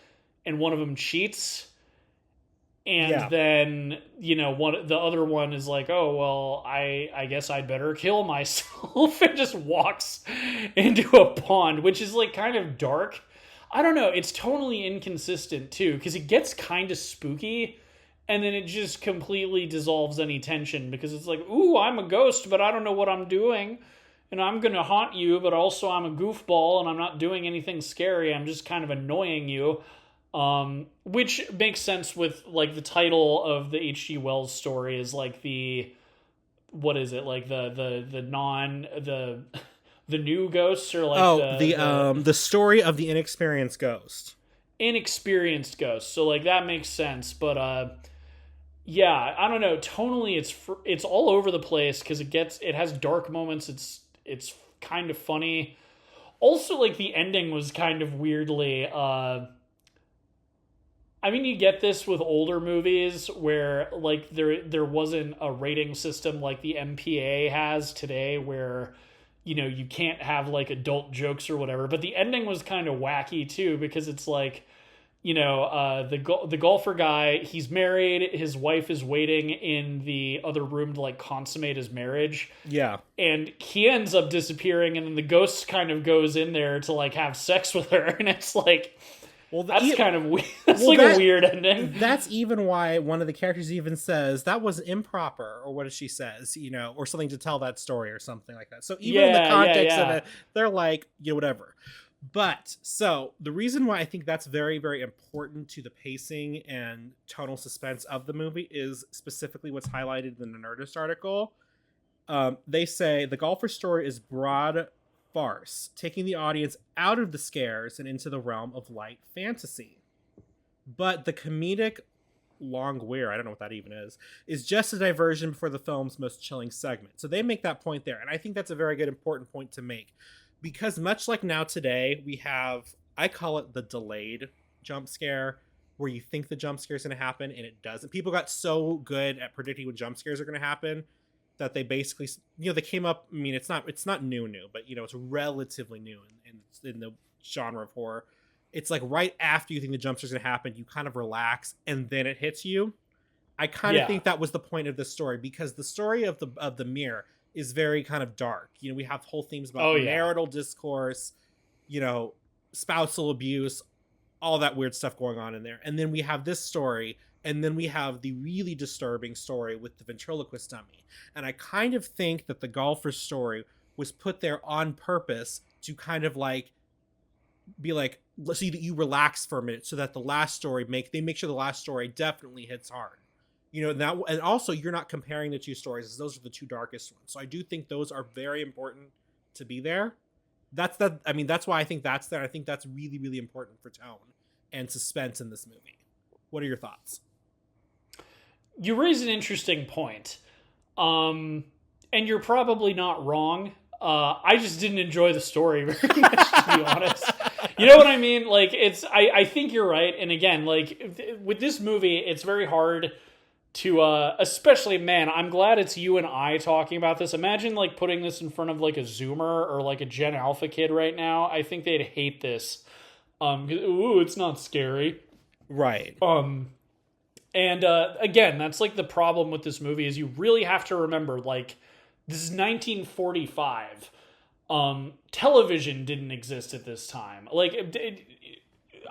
and one of them cheats. And then, the other one is like, oh, well, I guess I'd better kill myself, and just walks into a pond, which is like kind of dark. I don't know. It's totally inconsistent too, because it gets kind of spooky, and then it just completely dissolves any tension, because it's like, ooh, I'm a ghost, but I don't know what I'm doing. And I'm going to haunt you, but also I'm a goofball, and I'm not doing anything scary. I'm just kind of annoying you. Which makes sense with like the title of the H.G. Wells story is like the what is it like the non the new ghosts or like
The story of the inexperienced ghost.
inexperienced ghosts. So like that makes sense, but yeah, I don't know. Tonally, it's all over the place because it has dark moments. It's kind of funny. Also, like the ending was kind of weirdly. I mean, you get this with older movies where like there wasn't a rating system like the MPA has today, where you can't have like adult jokes or whatever. But the ending was kind of wacky too because it's like the golfer guy, he's married, his wife is waiting in the other room to like consummate his marriage.
Yeah.
And he ends up disappearing, and then the ghost kind of goes in there to like have sex with her, and it's like, well, that's kind of weird. That's well, a weird ending.
That's even why one of the characters even says that was improper, or what she says, or something to tell that story or something like that. So even in the context of it, they're like, whatever. But so the reason why I think that's very, very important to the pacing and tonal suspense of the movie is specifically what's highlighted in the Nerdist article. They say the golfer story is broad farce, taking the audience out of the scares and into the realm of light fantasy. But the comedic long weir, I don't know what that even is just a diversion before the film's most chilling segment. So they make that point there. And I think that's a very good, important point to make. Because much like now today, we have, I call it the delayed jump scare, where you think the jump scare is going to happen and it doesn't. People got so good at predicting when jump scares are going to happen that they basically, they came up. I mean, it's not new, but it's relatively new in the genre of horror. It's like right after you think the jump scare is going to happen, you kind of relax and then it hits you. I kind of think that was the point of this story, because the story of the mirror is very kind of dark. We have whole themes about marital discourse, spousal abuse, all that weird stuff going on in there. And then we have this story, and then we have the really disturbing story with the ventriloquist dummy. And I kind of think that the golfer story was put there on purpose to kind of like be like, so that you relax for a minute, so that the last story make sure the last story definitely hits hard. That, and also you're not comparing the two stories, as those are the two darkest ones. So I do think those are very important to be there. That's why I think that's there. I think that's really, really important for tone and suspense in this movie. What are your thoughts?
You raise an interesting point. And you're probably not wrong. I just didn't enjoy the story very much, to be honest. You know what I mean? Like, I think you're right. And again, like with this movie, it's very hard to especially, man, I'm glad it's you and I talking about this. Imagine like putting this in front of like a Zoomer or like a Gen Alpha kid right now. I think they'd hate this. Ooh, it's not scary.
Right.
And again, that's like the problem with this movie, is you really have to remember, like, this is 1945. Television didn't exist at this time. Like,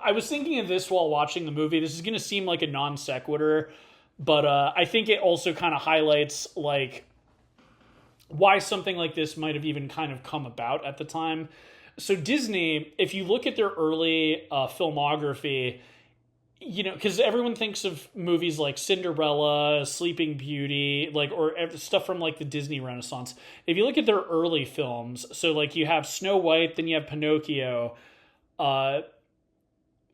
I was thinking of this while watching the movie. This is going to seem like a non sequitur, but I think it also kind of highlights like why something like this might have even kind of come about at the time. So Disney, if you look at their early filmography, because everyone thinks of movies like Cinderella, Sleeping Beauty, like, or stuff from like the Disney Renaissance. If you look at their early films, so like you have Snow White, then you have Pinocchio, but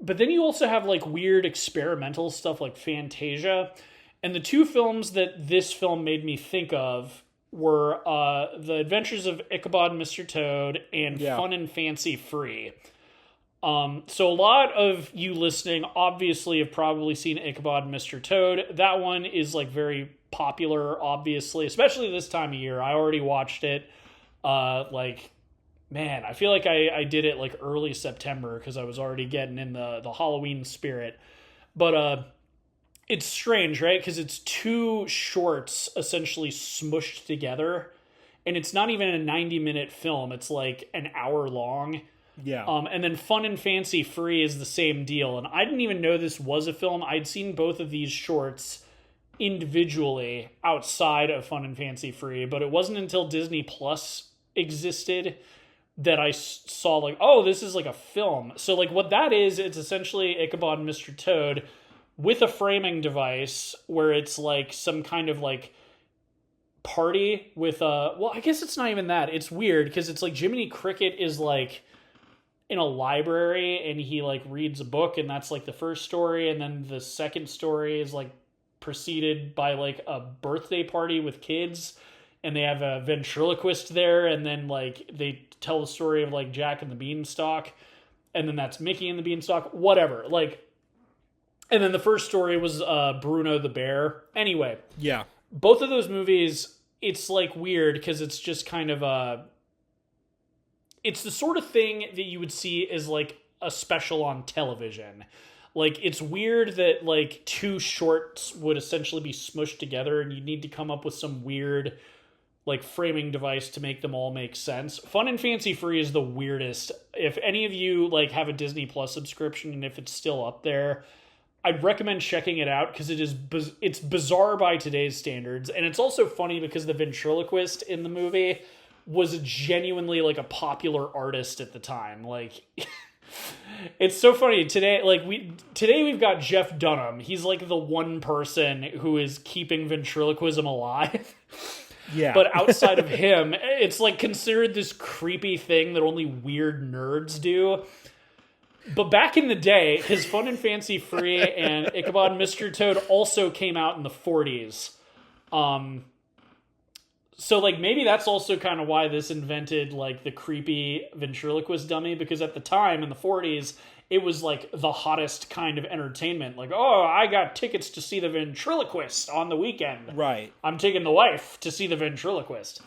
then you also have like weird experimental stuff like Fantasia. And the two films that this film made me think of were The Adventures of Ichabod and Mr. Toad and Fun and Fancy Free. So a lot of you listening obviously have probably seen Ichabod and Mr. Toad. That one is like very popular, obviously, especially this time of year. I already watched it. Man, I feel like I did it like early September because I was already getting in the Halloween spirit. But it's strange, right? Because it's two shorts essentially smushed together. And it's not even a 90-minute film. It's like an hour long.
Yeah.
And then Fun and Fancy Free is the same deal. And I didn't even know this was a film. I'd seen both of these shorts individually outside of Fun and Fancy Free. But it wasn't until Disney Plus existed that I saw like, oh, this is like a film. So like what that is, it's essentially Ichabod and Mr. Toad with a framing device where it's like some kind of like party with well, I guess it's not even that. It's weird because it's like Jiminy Cricket is like in a library and he like reads a book, and that's like the first story, and then the second story is like preceded by like a birthday party with kids, and they have a ventriloquist there, and then like they tell the story of like Jack and the Beanstalk, and then that's Mickey and the Beanstalk, whatever. Like, and then the first story was Bruno the Bear. Anyway,
Yeah.
both of those movies, it's like weird because it's just kind of it's the sort of thing that you would see as like a special on television. Like, it's weird that like two shorts would essentially be smushed together, and you need to come up with some weird like framing device to make them all make sense. Fun and Fancy Free is the weirdest. If any of you like have a Disney Plus subscription, and if it's still up there, I'd recommend checking it out because it's bizarre by today's standards, and it's also funny because the ventriloquist in the movie was genuinely like a popular artist at the time. Like, it's so funny today. Like today we've got Jeff Dunham. He's like the one person who is keeping ventriloquism alive.
Yeah.
But outside of him, it's like considered this creepy thing that only weird nerds do. But back in the day, his Fun and Fancy Free and Ichabod and Mr. Toad also came out in the 40s. So like maybe that's also kind of why this invented like the creepy ventriloquist dummy, because at the time in the 40s, it was like the hottest kind of entertainment. Like, oh, I got tickets to see the ventriloquist on the weekend.
Right.
I'm taking the wife to see the ventriloquist.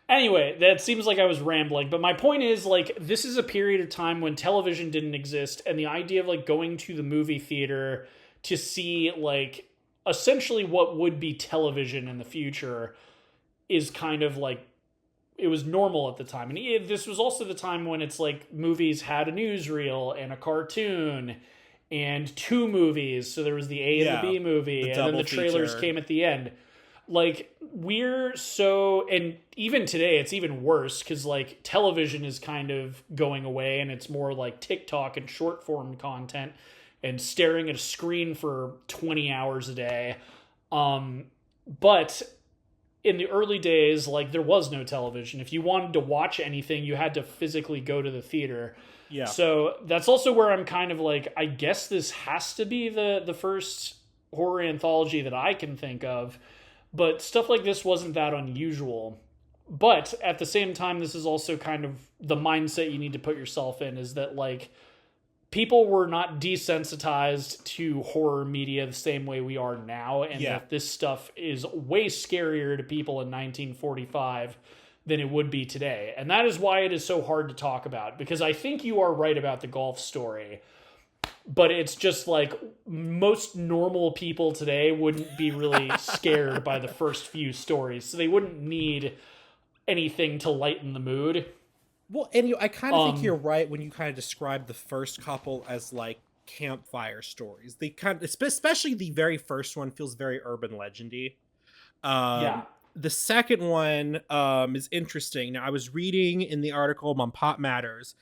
Anyway, that seems like I was rambling, but my point is, like, this is a period of time when television didn't exist, and the idea of, like, going to the movie theater to see, like, essentially what would be television in the future is kind of, like, it was normal at the time. And this was also the time when it's, like, movies had a newsreel and a cartoon and two movies, so there was the A and the B movie, and then the trailers came at the end. Like, and even today it's even worse because like television is kind of going away, and it's more like TikTok and short form content and staring at a screen for 20 hours a day. But in the early days, like, there was no television. If you wanted to watch anything, you had to physically go to the theater.
Yeah.
So that's also where I'm kind of like, I guess this has to be the first horror anthology that I can think of. But stuff like this wasn't that unusual. But at the same time, this is also kind of the mindset you need to put yourself in, is that, like, people were not desensitized to horror media the same way we are now, and that this stuff is way scarier to people in 1945 than it would be today. And that is why it is so hard to talk about, because I think you are right about the golf story. But it's just like most normal people today wouldn't be really scared by the first few stories. So they wouldn't need anything to lighten the mood.
Well, and I kind of think you're right when you kind of describe the first couple as like campfire stories. They kind of, especially the very first one, feels very urban legendy. The second one is interesting. Now, I was reading in the article on Pop Matters.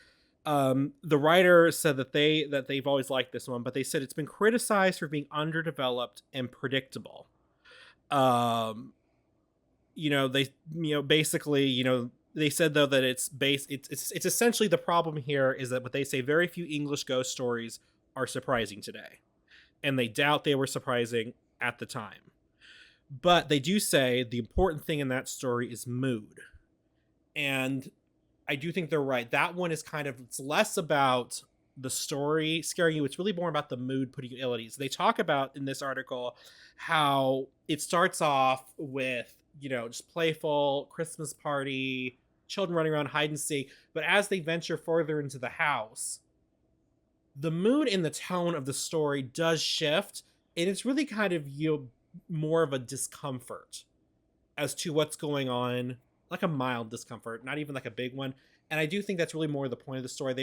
The writer said that they've always liked this one, but they said it's been criticized for being underdeveloped and predictable. Basically, they said though that it's essentially, the problem here is that what they say, very few English ghost stories are surprising today, and they doubt they were surprising at the time. But they do say the important thing in that story is mood, and I do think they're right. That one is it's less about the story scaring you. It's really more about the mood putting you ill at ease. They talk about in this article how it starts off with, just playful Christmas party, children running around hide and seek. But as they venture further into the house, the mood and the tone of the story does shift. And it's really kind of, more of a discomfort as to what's going on. Like a mild discomfort, not even like a big one. And I do think that's really more the point of the story.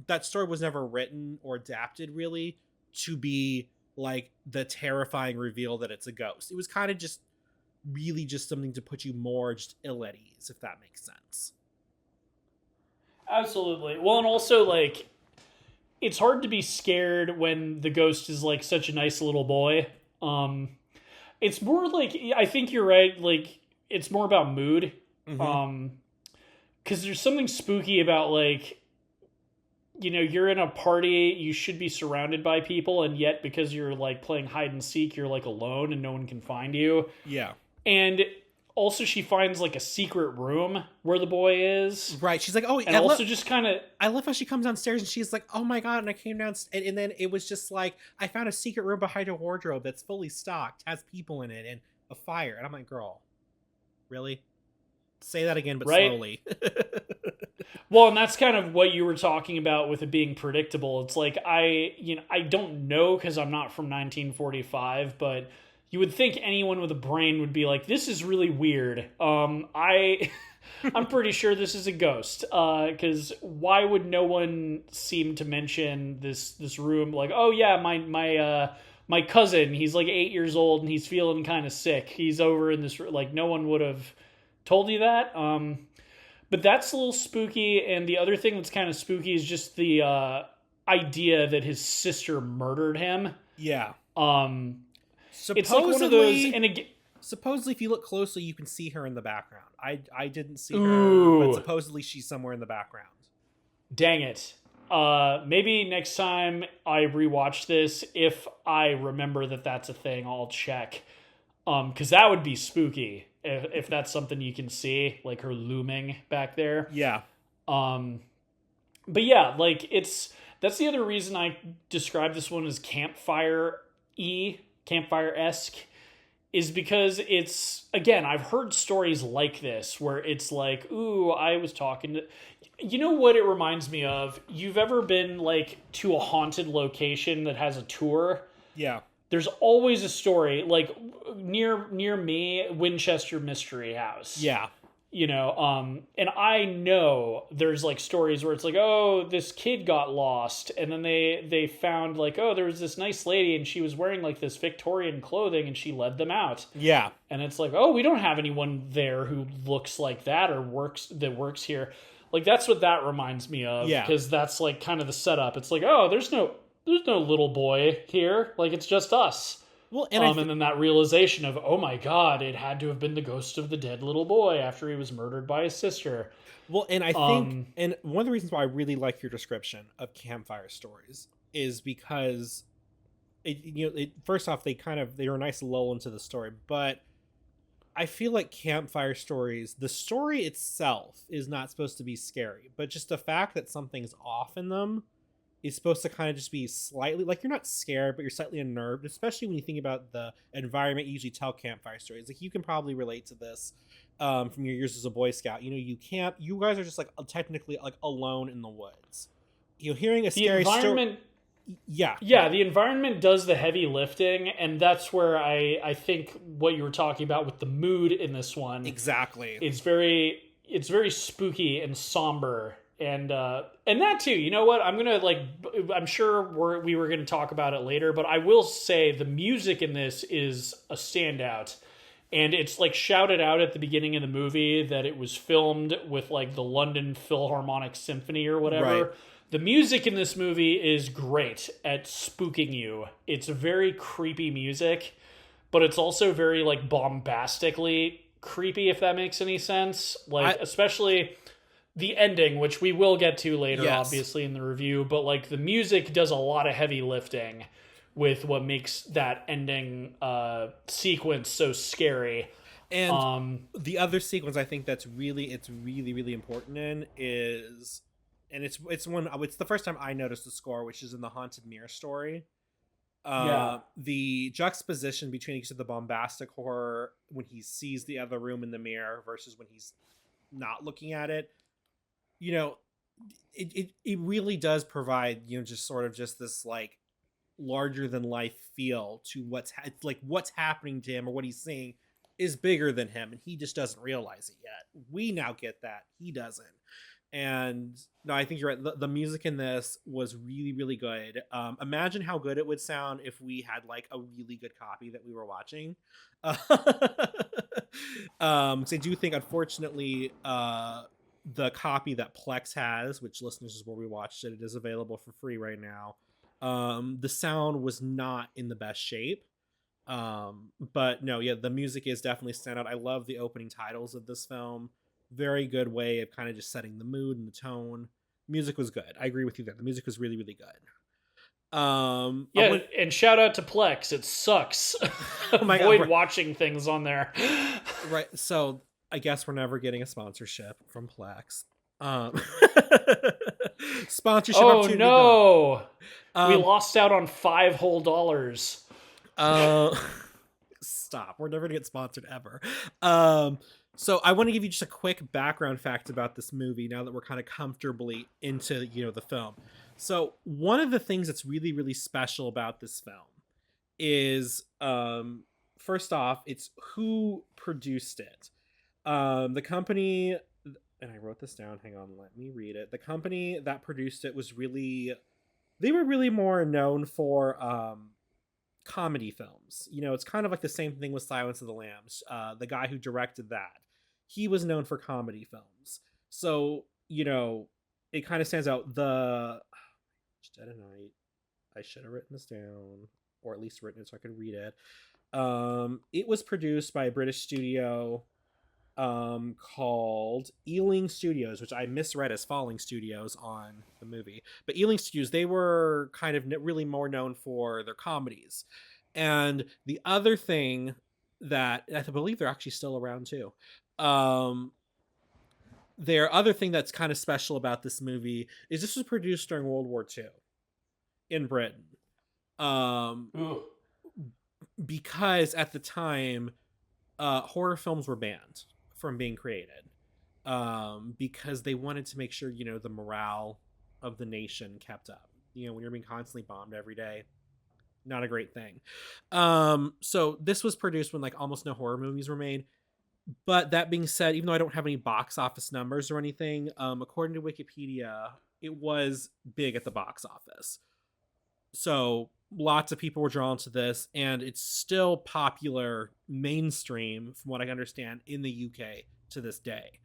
That story was never written or adapted really to be like the terrifying reveal that it's a ghost. It was kind of just really just something to put you more just ill at ease, if that makes sense.
Absolutely. Well, and also like it's hard to be scared when the ghost is like such a nice little boy. Um, it's more like I think you're right. Like it's more about mood.
Mm-hmm.
Um, because there's something spooky about like you're in a party, you should be surrounded by people, and yet because you're like playing hide and seek, you're like alone and no one can find you.
Yeah.
And also, she finds like a secret room where the boy is,
Right. She's like, oh,
and also just kind of
I love how she comes downstairs and she's like, oh my God. And I came down and then it was just like, I found a secret room behind a wardrobe that's fully stocked, has people in it and a fire. And I'm like, girl, really? Say that again, but
right.
slowly.
Well, and that's kind of what you were talking about with it being predictable. It's like I don't know because I'm not from 1945, but you would think anyone with a brain would be like, this is really weird. I'm pretty sure this is a ghost. Because why would no one seem to mention this room? Like, oh yeah, my cousin, he's like 8 years old and he's feeling kind of sick. He's over in this, like, no one would have told you that. But that's a little spooky. And the other thing that's kind of spooky is just the idea that his sister murdered him.
Yeah.
It's like one of those, and
supposedly, if you look closely, you can see her in the background. I didn't see
Ooh.
her, but supposedly she's somewhere in the background.
Dang it. Maybe next time I rewatch this, if I remember that that's a thing, I'll check. Because that would be spooky if that's something you can see, like her looming back there.
Yeah.
But yeah, like that's the other reason I describe this one as campfire-esque, is because it's, again, I've heard stories like this where it's like, ooh, I was talking to, you know what it reminds me of? You've ever been like to a haunted location that has a tour?
Yeah.
There's always a story, like near me, Winchester Mystery House.
Yeah.
And I know there's like stories where it's like, oh, this kid got lost, and then they found like, oh, there was this nice lady and she was wearing like this Victorian clothing and she led them out.
Yeah.
And it's like, oh, we don't have anyone there who looks like that or works here. Like that's what that reminds me of.
Yeah.
Because that's like kind of the setup. It's like, oh, there's no little boy here. Like it's just us.
Well,
and then that realization of, oh my God, it had to have been the ghost of the dead little boy after he was murdered by his sister.
Well, and I think, and one of the reasons why I really like your description of campfire stories is because, first off, they're a nice lull into the story, but I feel like campfire stories, the story itself is not supposed to be scary, but just the fact that something's off in them is supposed to kind of just be slightly, like, you're not scared, but you're slightly unnerved, especially when you think about the environment you usually tell campfire stories. Like, you can probably relate to this from your years as a Boy Scout. You guys are just, like, technically, like, alone in the woods. Hearing a scary story. Yeah.
Yeah, the environment does the heavy lifting, and that's where I think what you were talking about with the mood in this one.
Exactly.
It's very spooky and somber. And that too, you know what? I'm sure we were gonna talk about it later, but I will say the music in this is a standout, and it's like shouted out at the beginning of the movie that it was filmed with like the London Philharmonic Symphony or whatever. Right. The music in this movie is great at spooking you. It's very creepy music, but it's also very like bombastically creepy, if that makes any sense. Like especially the ending, which we will get to later, yes, obviously, in the review, but like the music does a lot of heavy lifting with what makes that ending sequence so scary.
And the other sequence I think that's really important in is, and it's the first time I noticed the score, which is in the Haunted Mirror story. The juxtaposition between the bombastic horror when he sees the other room in the mirror versus when he's not looking at it. It really does provide, just sort of just this like larger than life feel to what's happening to him, or what he's seeing is bigger than him, and he just doesn't realize it yet. We now get that, he doesn't. And no, I think you're right. The music in this was really, really good. Imagine how good it would sound if we had like a really good copy that we were watching. So I do think, unfortunately, the copy that Plex has, which listeners is where we watched it, it is available for free right now. The sound was not in the best shape. But no, yeah, the music is definitely stand out. I love the opening titles of this film. Very good way of kind of just setting the mood and the tone. Music was good. I agree with you there. The music was really, really good. I
Yeah,
went.
and shout out to Plex. It sucks.
Oh my god!
Avoid watching things on there.
Right. So I guess we're never getting a sponsorship from Plex. Um, sponsorship
Oh
opportunity gone.
no. We
Um,
lost out on $5 whole.
uh, stop. We're never gonna get sponsored ever. Um, so I want to give you just a quick background fact about this movie now that we're kind of comfortably into the film. So one of the things that's really really special about this film is first off, it's who produced it. The company, and I wrote this down. Hang on, let me read it. The company that produced it was really, they were really more known for comedy films. It's kind of like the same thing with Silence of the Lambs. The guy who directed that, he was known for comedy films. So it kind of stands out. The Dead of Night. I should have written this down, or at least written it so I could read it. It was produced by a British studio called Ealing Studios, which I misread as Falling Studios on the movie. But Ealing Studios, they were kind of really more known for their comedies. And the other thing that I believe they're actually still around too. Their other thing that's kind of special about this movie is this was produced during World War II in Britain. Um,
Ooh.
because at the time, horror films were banned from being created, because they wanted to make sure the morale of the nation kept up. When you're being constantly bombed every day, not a great thing. So this was produced when like almost no horror movies were made. But that being said, even though I don't have any box office numbers or anything, according to Wikipedia, it was big at the box office. So lots of people were drawn to this, and it's still popular mainstream, from what I understand, in the UK to this day.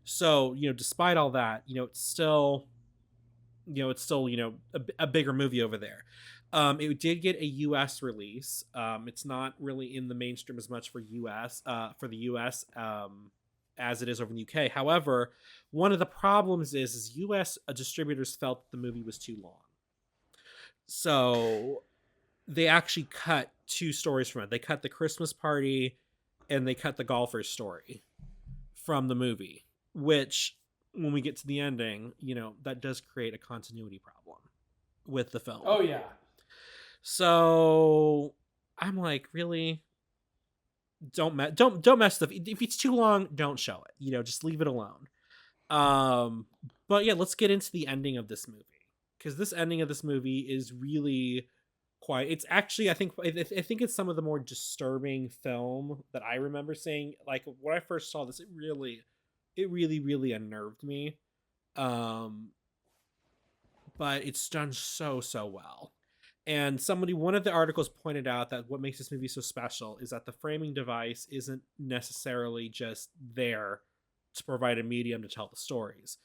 So despite all that, it's still a bigger movie over there. It did get a US release. It's not really in the mainstream as much for the US, as it is over in the UK. However, one of the problems is US distributors felt the movie was too long. So they actually cut two stories from it. They cut the Christmas party and they cut the golfer's story from the movie, which when we get to the ending, that does create a continuity problem with the film.
Oh yeah.
So I'm like, really? Don't mess with it. If it's too long, don't show it. Just leave it alone. But yeah, let's get into the ending of this movie, because this ending of this movie is really quite. It's actually, I think it's some of the more disturbing film that I remember seeing. Like when I first saw this, it really, really unnerved me. But it's done so well. And one of the articles pointed out that what makes this movie so special is that the framing device isn't necessarily just there to provide a medium to tell the stories.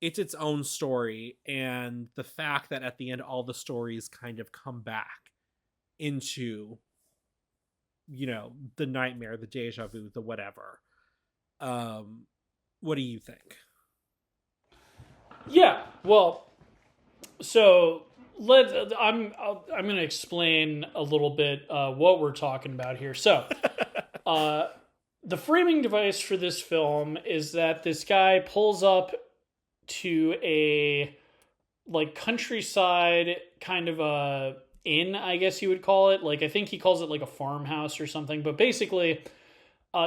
It's its own story, and the fact that at the end all the stories kind of come back into the nightmare, the deja vu, the whatever. What do you think?
Yeah. Well, so I'm going to explain a little bit what we're talking about here. So, the framing device for this film is that this guy pulls up to a like countryside kind of a inn, I guess you would call it. Like I think he calls it like a farmhouse or something. But basically,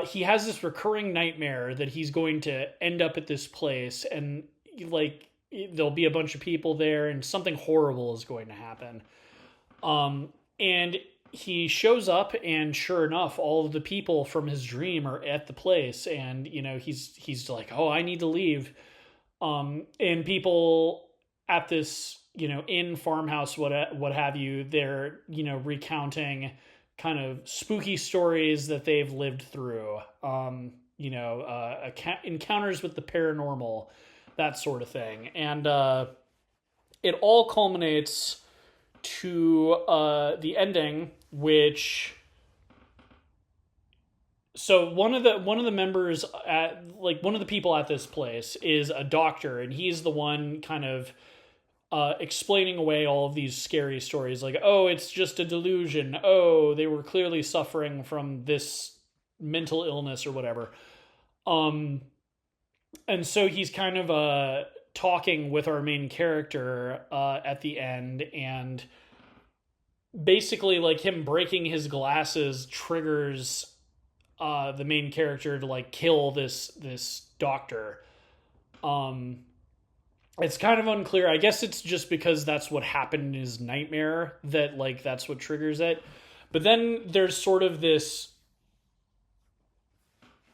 he has this recurring nightmare that he's going to end up at this place, and like there'll be a bunch of people there, and something horrible is going to happen. And he shows up, and sure enough, all of the people from his dream are at the place, and he's like, "Oh, I need to leave." And people at this inn, farmhouse, what have you, they're recounting kind of spooky stories that they've lived through. encounters with the paranormal, that sort of thing. And it all culminates to the ending, which so one of the members at like one of the people at this place is a doctor, and he's the one kind of explaining away all of these scary stories, like, oh, it's just a delusion, oh, they were clearly suffering from this mental illness or whatever. um and so he's kind of talking with our main character at the end, and basically like him breaking his glasses triggers the main character to like kill this doctor. um it's kind of unclear. I guess it's just because that's what happened in his nightmare, that like that's what triggers it. But then there's sort of this,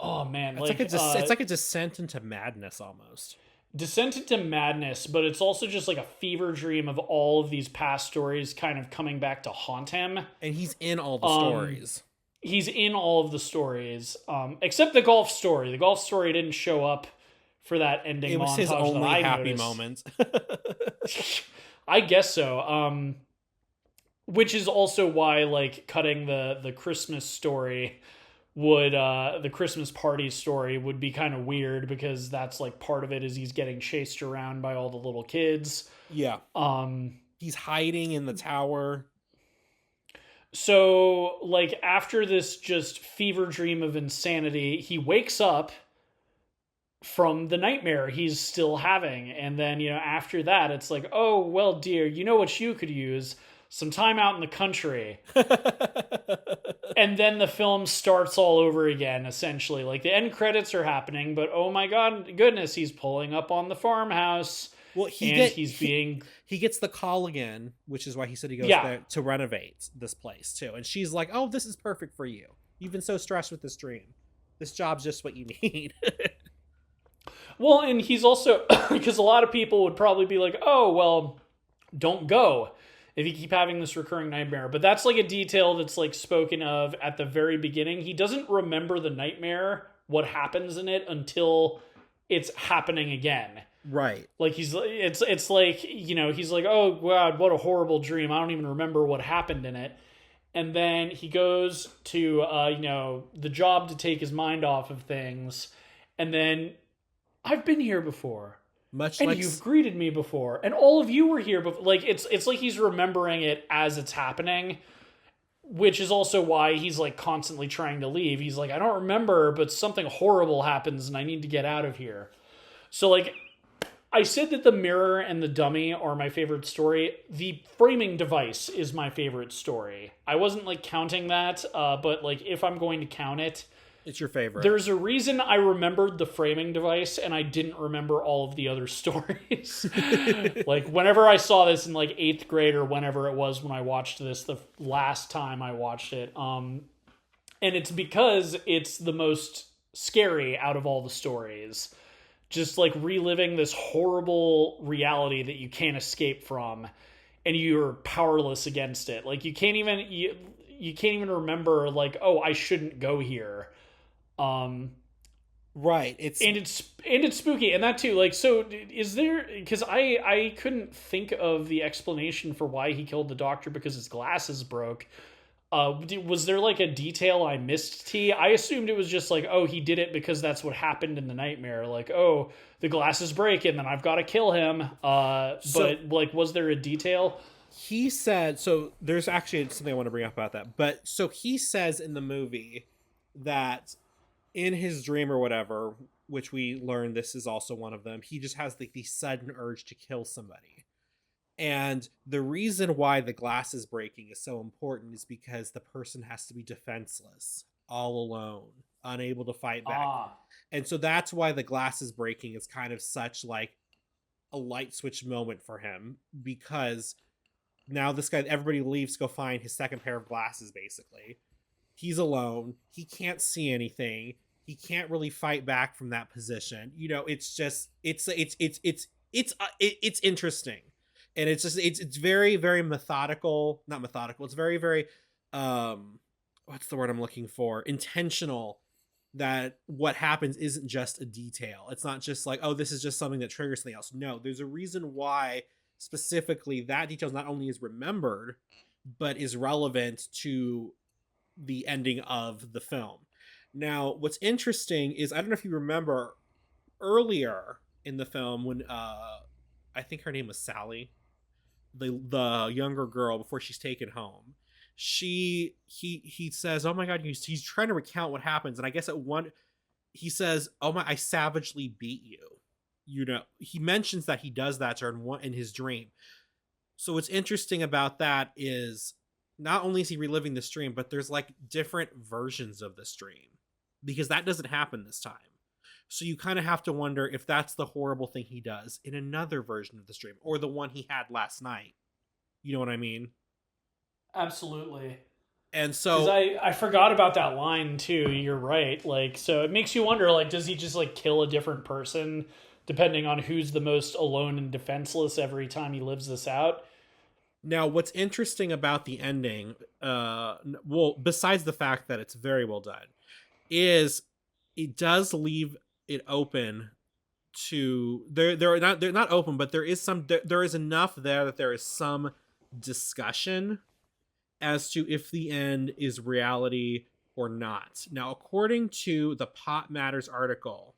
oh man,
It's like a descent into madness almost.
descent into madness, but it's also just like a fever dream of all of these past stories kind of coming back to haunt him.
And he's in all the stories.
He's in all of the stories, except the golf story. The golf story didn't show up for that ending.
It was
montage
his only
that I
happy
noticed.
moment.
I guess so. Which is also why like cutting the Christmas story would the Christmas party story would be kind of weird, because that's like part of it is he's getting chased around by all the little kids.
Yeah. He's hiding in the tower.
So like after this just fever dream of insanity, he wakes up from the nightmare he's still having. And then, after that, it's like, oh, well, dear, you know what you could use? Some time out in the country. And then the film starts all over again, essentially. Like the end credits are happening, but oh my goodness, he's pulling up on the farmhouse.
Well, he gets the call again, which is why he said he goes there to renovate this place too. And she's like, oh, this is perfect for you. You've been so stressed with this dream. This job's just what you need.
Well, and he's also, because a lot of people would probably be like, oh, well, don't go if you keep having this recurring nightmare. But that's like a detail that's like spoken of at the very beginning. He doesn't remember the nightmare, what happens in it, until it's happening again.
Right.
Like it's like, he's like, oh God, what a horrible dream. I don't even remember what happened in it. And then he goes to, the job to take his mind off of things. And then, I've been here before. You've greeted me before. And all of you were here before. Like, it's like he's remembering it as it's happening, which is also why he's like constantly trying to leave. He's like, I don't remember, but something horrible happens and I need to get out of here. So like, I said that the mirror and the dummy are my favorite story. The framing device is my favorite story. I wasn't like counting that, but like if I'm going to count it,
it's your favorite.
There's a reason I remembered the framing device and I didn't remember all of the other stories. Like whenever I saw this in like 8th grade or whenever it was when I watched this the last time I watched it, and it's because it's the most scary out of all the stories. Just like reliving this horrible reality that you can't escape from, and you're powerless against it. Like you can't even remember like, oh, I shouldn't go here.
Right.
It's spooky, and that too. Like, so is there? Because I couldn't think of the explanation for why he killed the doctor, because his glasses broke. Was there like a detail I missed, T? I assumed it was just like, oh, he did it because that's what happened in the nightmare. Like, oh, the glasses break and then I've got to kill him. But like, was there a detail?
He said, so there's actually something I want to bring up about that. But so he says in the movie that in his dream or whatever, which we learn this is also one of them, he just has like the sudden urge to kill somebody. And the reason why the glasses breaking is so important is because the person has to be defenseless, all alone, unable to fight back. And so that's why the glasses breaking is kind of such like a light switch moment for him, because now this guy, everybody leaves to go find his second pair of glasses, basically. He's alone. He can't see anything. He can't really fight back from that position. It's just, it's interesting. And it's very, very methodical, not methodical. It's very, very, what's the word I'm looking for? Intentional that what happens isn't just a detail. It's not just like, oh, this is just something that triggers something else. No, there's a reason why specifically that detail not only is remembered, but is relevant to the ending of the film. Now, what's interesting is I don't know if you remember earlier in the film when I think her name was Sally, the younger girl before she's taken home. He says, "Oh my god," he's trying to recount what happens, and I guess at one he says, "Oh my, I savagely beat you." You know, he mentions that he does that to her in his dream. So what's interesting about that is not only is he reliving this dream, but there's like different versions of this dream because that doesn't happen this time. So you kind of have to wonder if that's the horrible thing he does in another version of the stream or the one he had last night. You know what I mean?
Absolutely.
And
Because
so
I forgot about that line too. You're right. Like, so it makes you wonder, like, does he just like kill a different person depending on who's the most alone and defenseless every time he lives this out?
now what's interesting about the ending, well, besides the fact that it's very well done, is it does leave it open to they're not open, but there is enough there that there is some discussion as to if the end is reality or not. Now, according to the Pop Matters article,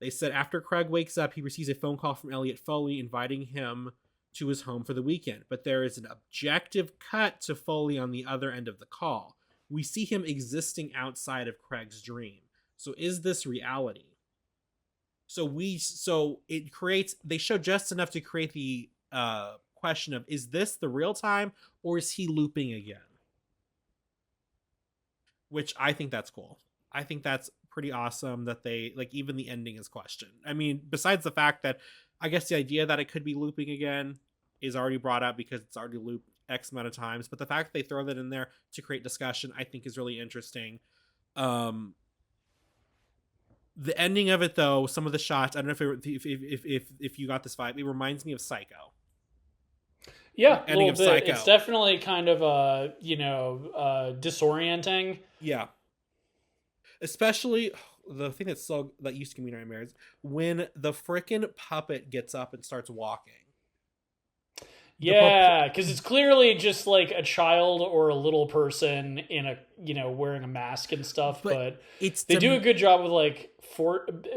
they said after Craig wakes up, he receives a phone call from Elliot Foley inviting him to his home for the weekend. But there is an objective cut to Foley on the other end of the call. We see him existing outside of Craig's dream. So is this reality? So it creates, they show just enough to create the question of, is this the real time or is he looping again? Which I think that's cool. I think that's pretty awesome that they, like, even the ending is questioned. I mean, besides the fact that I guess the idea that it could be looping again is already brought up because it's already looped X amount of times, but the fact that they throw that in there to create discussion, I think is really interesting. The ending of it, though, some of the shots, I don't know if you got this vibe, it reminds me of Psycho.
Yeah, a
Ending
little
of
bit.
Psycho.
It's definitely kind of disorienting.
Yeah. Especially the thing that used to give me nightmares when the frickin' puppet gets up and starts walking.
Yeah, because it's clearly just like a child or a little person in a wearing a mask and stuff, but they do a good job with like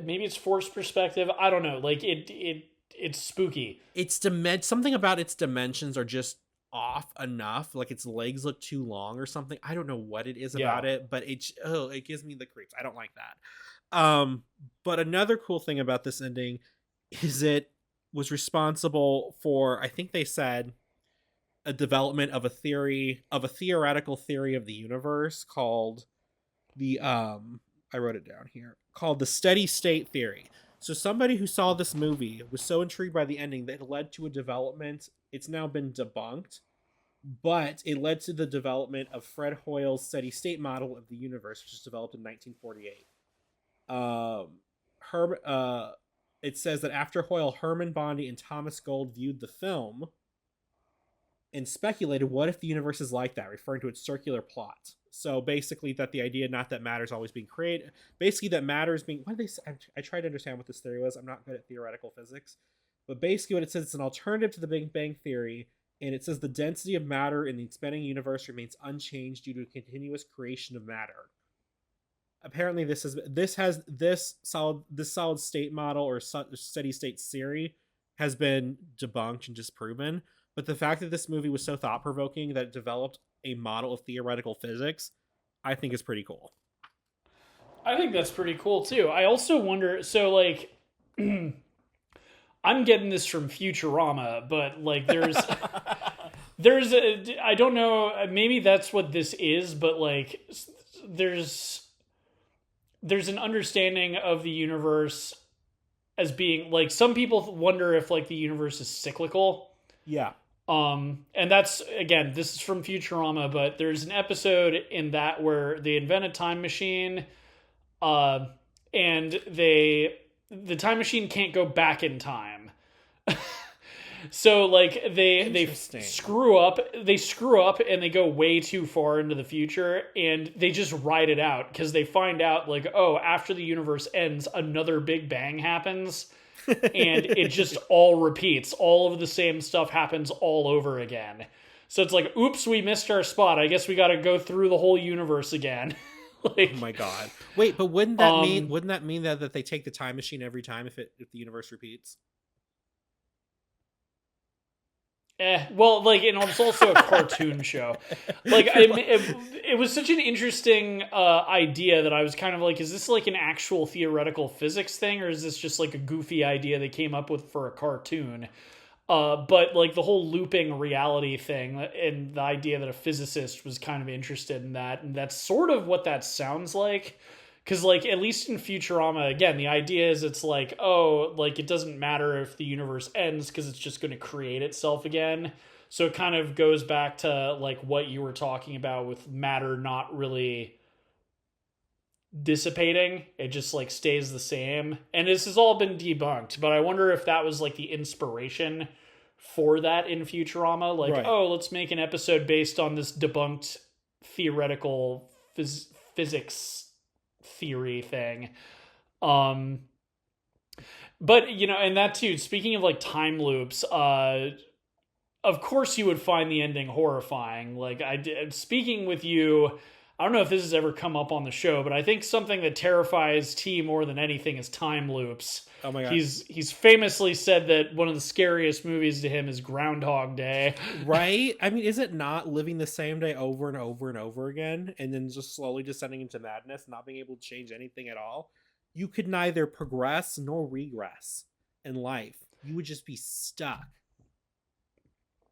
maybe it's forced perspective. I don't know. Like it's spooky.
It's something about its dimensions are just off enough. Like its legs look too long or something. I don't know what it is about it, but it gives me the creeps. I don't like that. But another cool thing about this ending is it was responsible for, I think they said, a development of a theoretical theory of the universe called the I wrote it down here, called the steady state theory. So somebody who saw this movie was so intrigued by the ending that it led to a development. It's now been debunked, but it led to the development of Fred Hoyle's steady state model of the universe, which was developed in 1948. It says that after Hoyle, Herman Bondi and Thomas Gold viewed the film and speculated, what if the universe is like that, referring to its circular plot. So basically that the idea, not that matter's always being created, basically that matter's being, what did they say? I tried to understand what this theory was. I'm not good at theoretical physics. But basically what it says, it's an alternative to the Big Bang Theory, and it says the density of matter in the expanding universe remains unchanged due to a continuous creation of matter. Apparently this solid state model or steady state theory has been debunked and disproven. But the fact that this movie was so thought provoking that it developed a model of theoretical physics, I think is pretty cool.
I think that's pretty cool too. I also wonder, so like I'm getting this from Futurama, but like I don't know, maybe that's what this is, but like there's an understanding of the universe as being like, some people wonder if like the universe is cyclical.
Yeah.
And that's, again, this is from Futurama, but there's an episode in that where they invent a time machine, and the time machine can't go back in time. So like they
Interesting.
screw up, and they go way too far into the future, and they just ride it out because they find out like, oh, after the universe ends, another Big Bang happens, and it just all repeats. All of the same stuff happens all over again. So it's like, oops, we missed our spot. I guess we got to go through the whole universe again. Like,
Oh my god! Wait, but wouldn't that mean that they take the time machine every time if the universe repeats?
well, like, and it's also a cartoon show. Like, it was such an interesting idea that I was kind of like, is this like an actual theoretical physics thing, or is this just like a goofy idea they came up with for a cartoon? But like the whole looping reality thing and the idea that a physicist was kind of interested in that, and that's sort of what that sounds like. Because, like, at least in Futurama, again, the idea is it's like, oh, like, it doesn't matter if the universe ends because it's just going to create itself again. So it kind of goes back to, like, what you were talking about with matter not really dissipating. It just, like, stays the same. And this has all been debunked, but I wonder if that was, like, the inspiration for that in Futurama. Like,
Right.
oh, let's make an episode based on this debunked theoretical physics theory thing. But you know, and that too, speaking of like time loops, of course you would find the ending horrifying. Like I did, speaking with you, I don't know if this has ever come up on the show, but I think something that terrifies T more than anything is time loops.
Oh my god.
He's famously said that one of the scariest movies to him is Groundhog Day.
Right? I mean, is it not living the same day over and over and over again and then just slowly descending into madness, not being able to change anything at all? You could neither progress nor regress in life. You would just be stuck.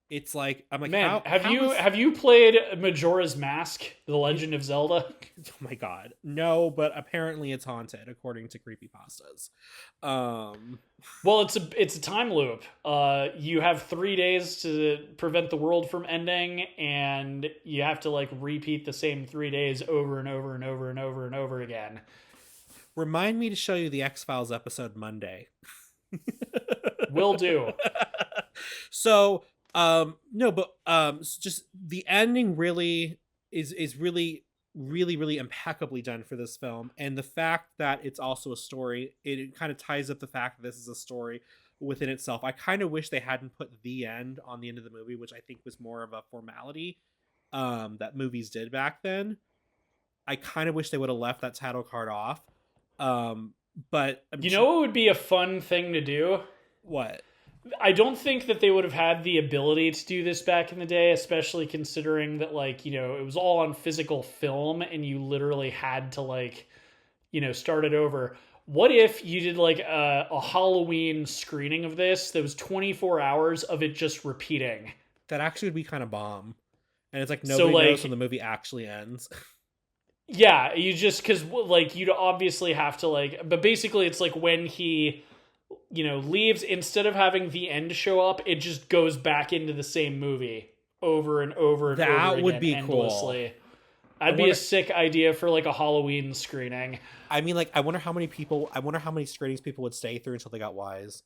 It's like, I'm like,
man,
how
have you played Majora's Mask: The Legend of Zelda?
Oh my god, no! But apparently it's haunted, according to creepypastas.
Well, it's a time loop. You have 3 days to prevent the world from ending, and you have to like repeat the same 3 days over and over and over and over and over again.
Remind me to show you the X-Files episode Monday.
Will do.
So, no, but just the ending really is really impeccably done for this film, and the fact that it's also a story, it kind of ties up the fact that this is a story within itself. I kind of wish they hadn't put the end on the end of the movie, which I think was more of a formality that movies did back then. I kind of wish they would have left that title card off. But
you know what would be a fun thing to do?
What?
I don't think that they would have had the ability to do this back in the day, especially considering that, like, you know, it was all on physical film and you literally had to, like, you know, start it over. What if you did, like, a Halloween screening of this that was 24 hours of it just repeating?
That actually would be kind of bomb. And it's like nobody knows when the movie actually ends.
Yeah, you just, because, like, you'd obviously have to, like, but basically it's like when he, you know, leaves, instead of having the end show up, it just goes back into the same movie over and over and over again.
That would be
endlessly.
Cool.
That'd be a sick idea for like a Halloween screening.
I mean, like, I wonder how many screenings people would stay through until they got wise.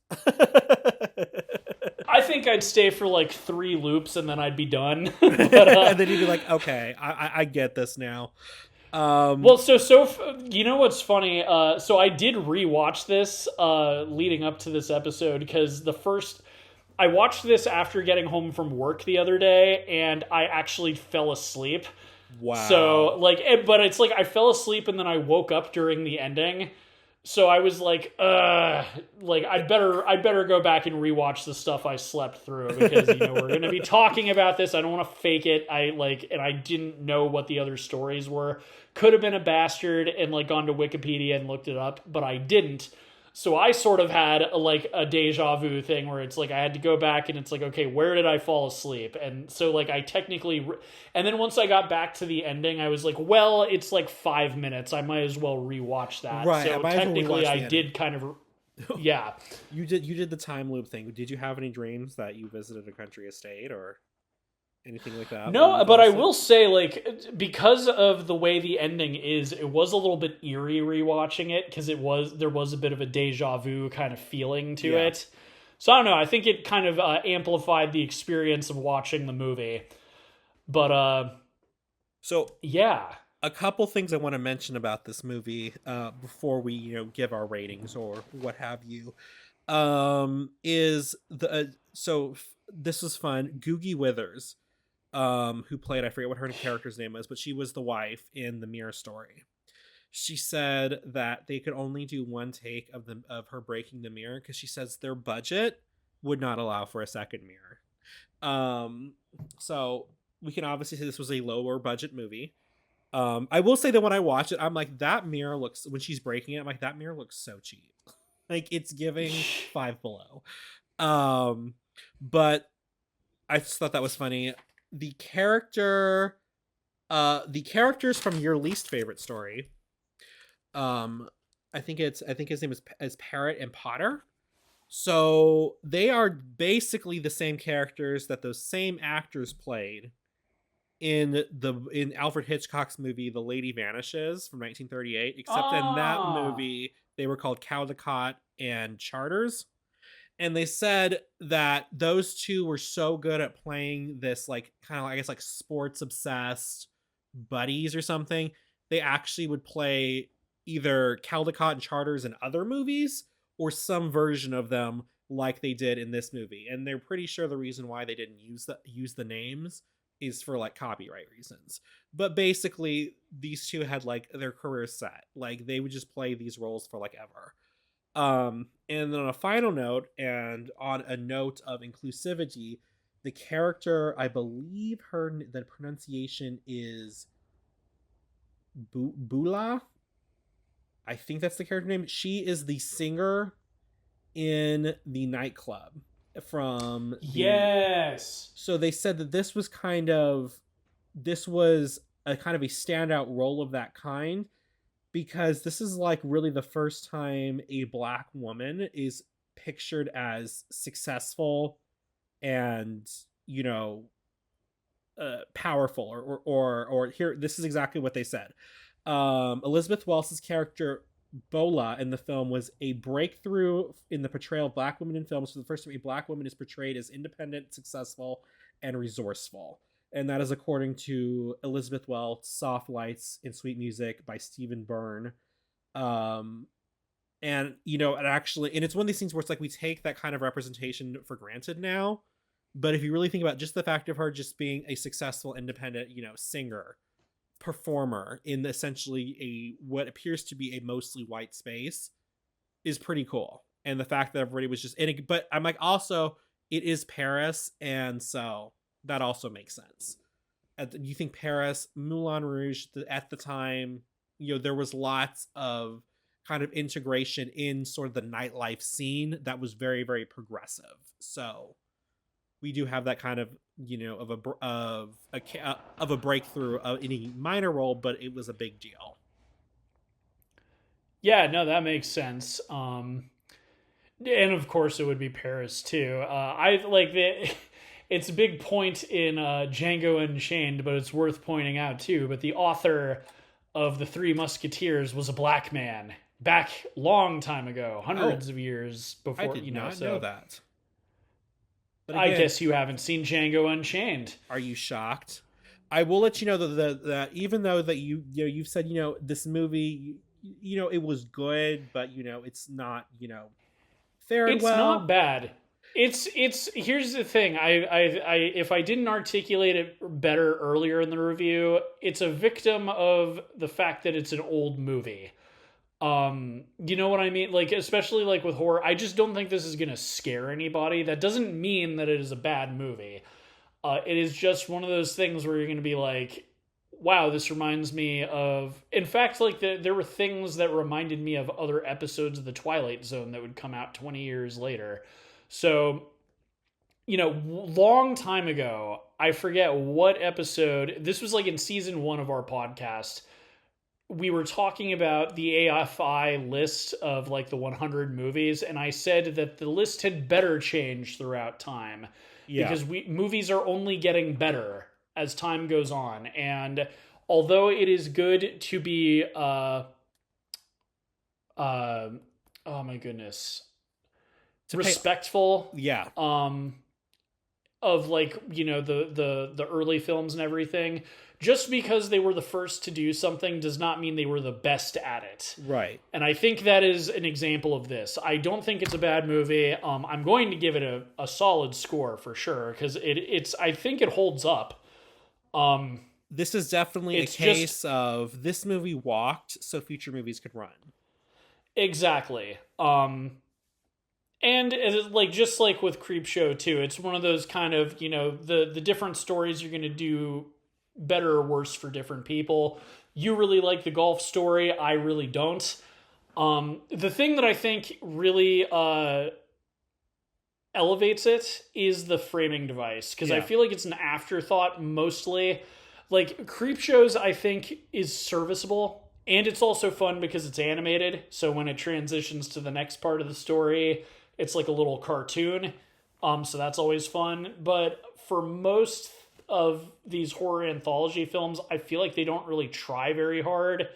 I think I'd stay for like 3 loops and then I'd be done.
And then you'd be like, okay, I get this now.
Well, so you know what's funny? So I did rewatch this leading up to this episode, because I watched this after getting home from work the other day, and I actually fell asleep.
Wow.
So like, but it's like I fell asleep and then I woke up during the ending. So I was like, like I'd better go back and rewatch the stuff I slept through, because, you know, we're going to be talking about this. I don't want to fake it. And I didn't know what the other stories were. Could have been a bastard and like gone to Wikipedia and looked it up, but I didn't. So I sort of had a deja vu thing where it's like I had to go back and it's like, okay, where did I fall asleep? And so like I technically, and then once I got back to the ending, I was like, well, it's like 5 minutes. I might as well rewatch that.
Right.
So technically I did kind of, yeah.
You did the time loop thing. Did you have any dreams that you visited a country estate or anything like that?
No, but I will say, like, because of the way the ending is, it was a little bit eerie rewatching it, because there was a bit of a deja vu kind of feeling to it. So I don't know. I think it kind of amplified the experience of watching the movie. But
So
yeah,
a couple things I want to mention about this movie before we give our ratings or what have you. Is the this was fun. Googie Withers, who played, I forget what her character's name was, but she was the wife in the Mirror Story. She said that they could only do one take of her breaking the mirror because she says their budget would not allow for a second mirror. Um, so we can obviously say this was a lower budget movie. I will say that when I watch it, I'm like, that mirror looks, when she's breaking it, I'm like, that mirror looks so cheap. Like, it's giving Five Below. Um, but I just thought that was funny. The character, the characters from your least favorite story, um, I think his name is Parrot and Potter. So they are basically the same characters that those same actors played in Alfred Hitchcock's movie The Lady Vanishes from 1938, except in that
ah,
movie they were called Caldecott and Charters. And they said that those two were so good at playing this, like, kind of, I guess, like sports obsessed buddies or something. They actually would play either Caldecott and Charters in other movies or some version of them like they did in this movie. And they're pretty sure the reason why they didn't use the names is for like copyright reasons. But basically these two had like their careers set. Like they would just play these roles for like ever. And then on a final note, and on a note of inclusivity, the character, I believe the pronunciation is Bula. I think that's the character name. She is the singer in the nightclub from the.
yes.
So they said that this was a kind of a standout role of that kind because this is like really the first time a black woman is pictured as successful and you know powerful or here this is exactly what they said. Elizabeth Wells's character Bola in the film was a breakthrough in the portrayal of black women in films. For the first time, a black woman is portrayed as independent, successful, and resourceful. And that is according to Elizabeth Wells' Soft Lights and Sweet Music by Stephen Byrne. Um, and and it's one of these things where it's like we take that kind of representation for granted now, but if you really think about just the fact of her just being a successful independent singer performer in essentially a what appears to be a mostly white space is pretty cool. And the fact that everybody was just in it, but I'm like, also it is Paris, and so that also makes sense. You think Paris, Moulin Rouge at the time, there was lots of kind of integration in sort of the nightlife scene that was very, very progressive. So we do have that kind of of a breakthrough in a minor role, but it was a big deal.
Yeah, no, that makes sense. And of course, it would be Paris too. I like the. It's a big point in Django Unchained, but it's worth pointing out too. But the author of the Three Musketeers was a black man back long time ago,
Oh,
hundreds of years
I
before.
did not know
So
that. But
I
again,
guess you haven't seen Django Unchained.
are you shocked? I will let you know that even though that you've said this movie it was good, but it's not fared
It's not
well.
bad. It's here's the thing. I if I didn't articulate it better earlier in the review, it's a victim of the fact that it's an old movie. You know what I mean? Like especially like with horror, I just don't think this is going to scare anybody. That doesn't mean that it is a bad movie. It is just one of those things where you're going to be like, wow, this reminds me of. In fact, like there were things that reminded me of other episodes of The Twilight Zone that would come out 20 years later. So, long time ago, I forget what episode. This was like in season 1 of our podcast. We were talking about the AFI list of like the 100 movies, and I said that the list had better change throughout time
Yeah.
because movies are only getting better as time goes on. And although it is good to be, uh, oh my goodness,
to pay.
respectful
Yeah,
of like, you know, the early films and everything. Just because they were the first to do something does not mean they were the best at it.
right.
And I think that is an example of this. I don't think it's a bad movie. I'm going to give it a solid score for sure, because it's I think it holds up.
This is definitely a
It's
case of this movie walked so future movies could run.
Exactly. And like just like with Creepshow too, it's one of those kind of, you know, the different stories you're going to do better or worse for different people. You really like the golf story, I really don't. The thing that I think really elevates it is the framing device, because I feel like it's an afterthought mostly. Like Creepshows, I think, is serviceable, and it's also fun because it's animated. So when it transitions to the next part of the story, it's like a little cartoon. So that's always fun. But for most of these horror anthology films, I feel like they don't really try very hard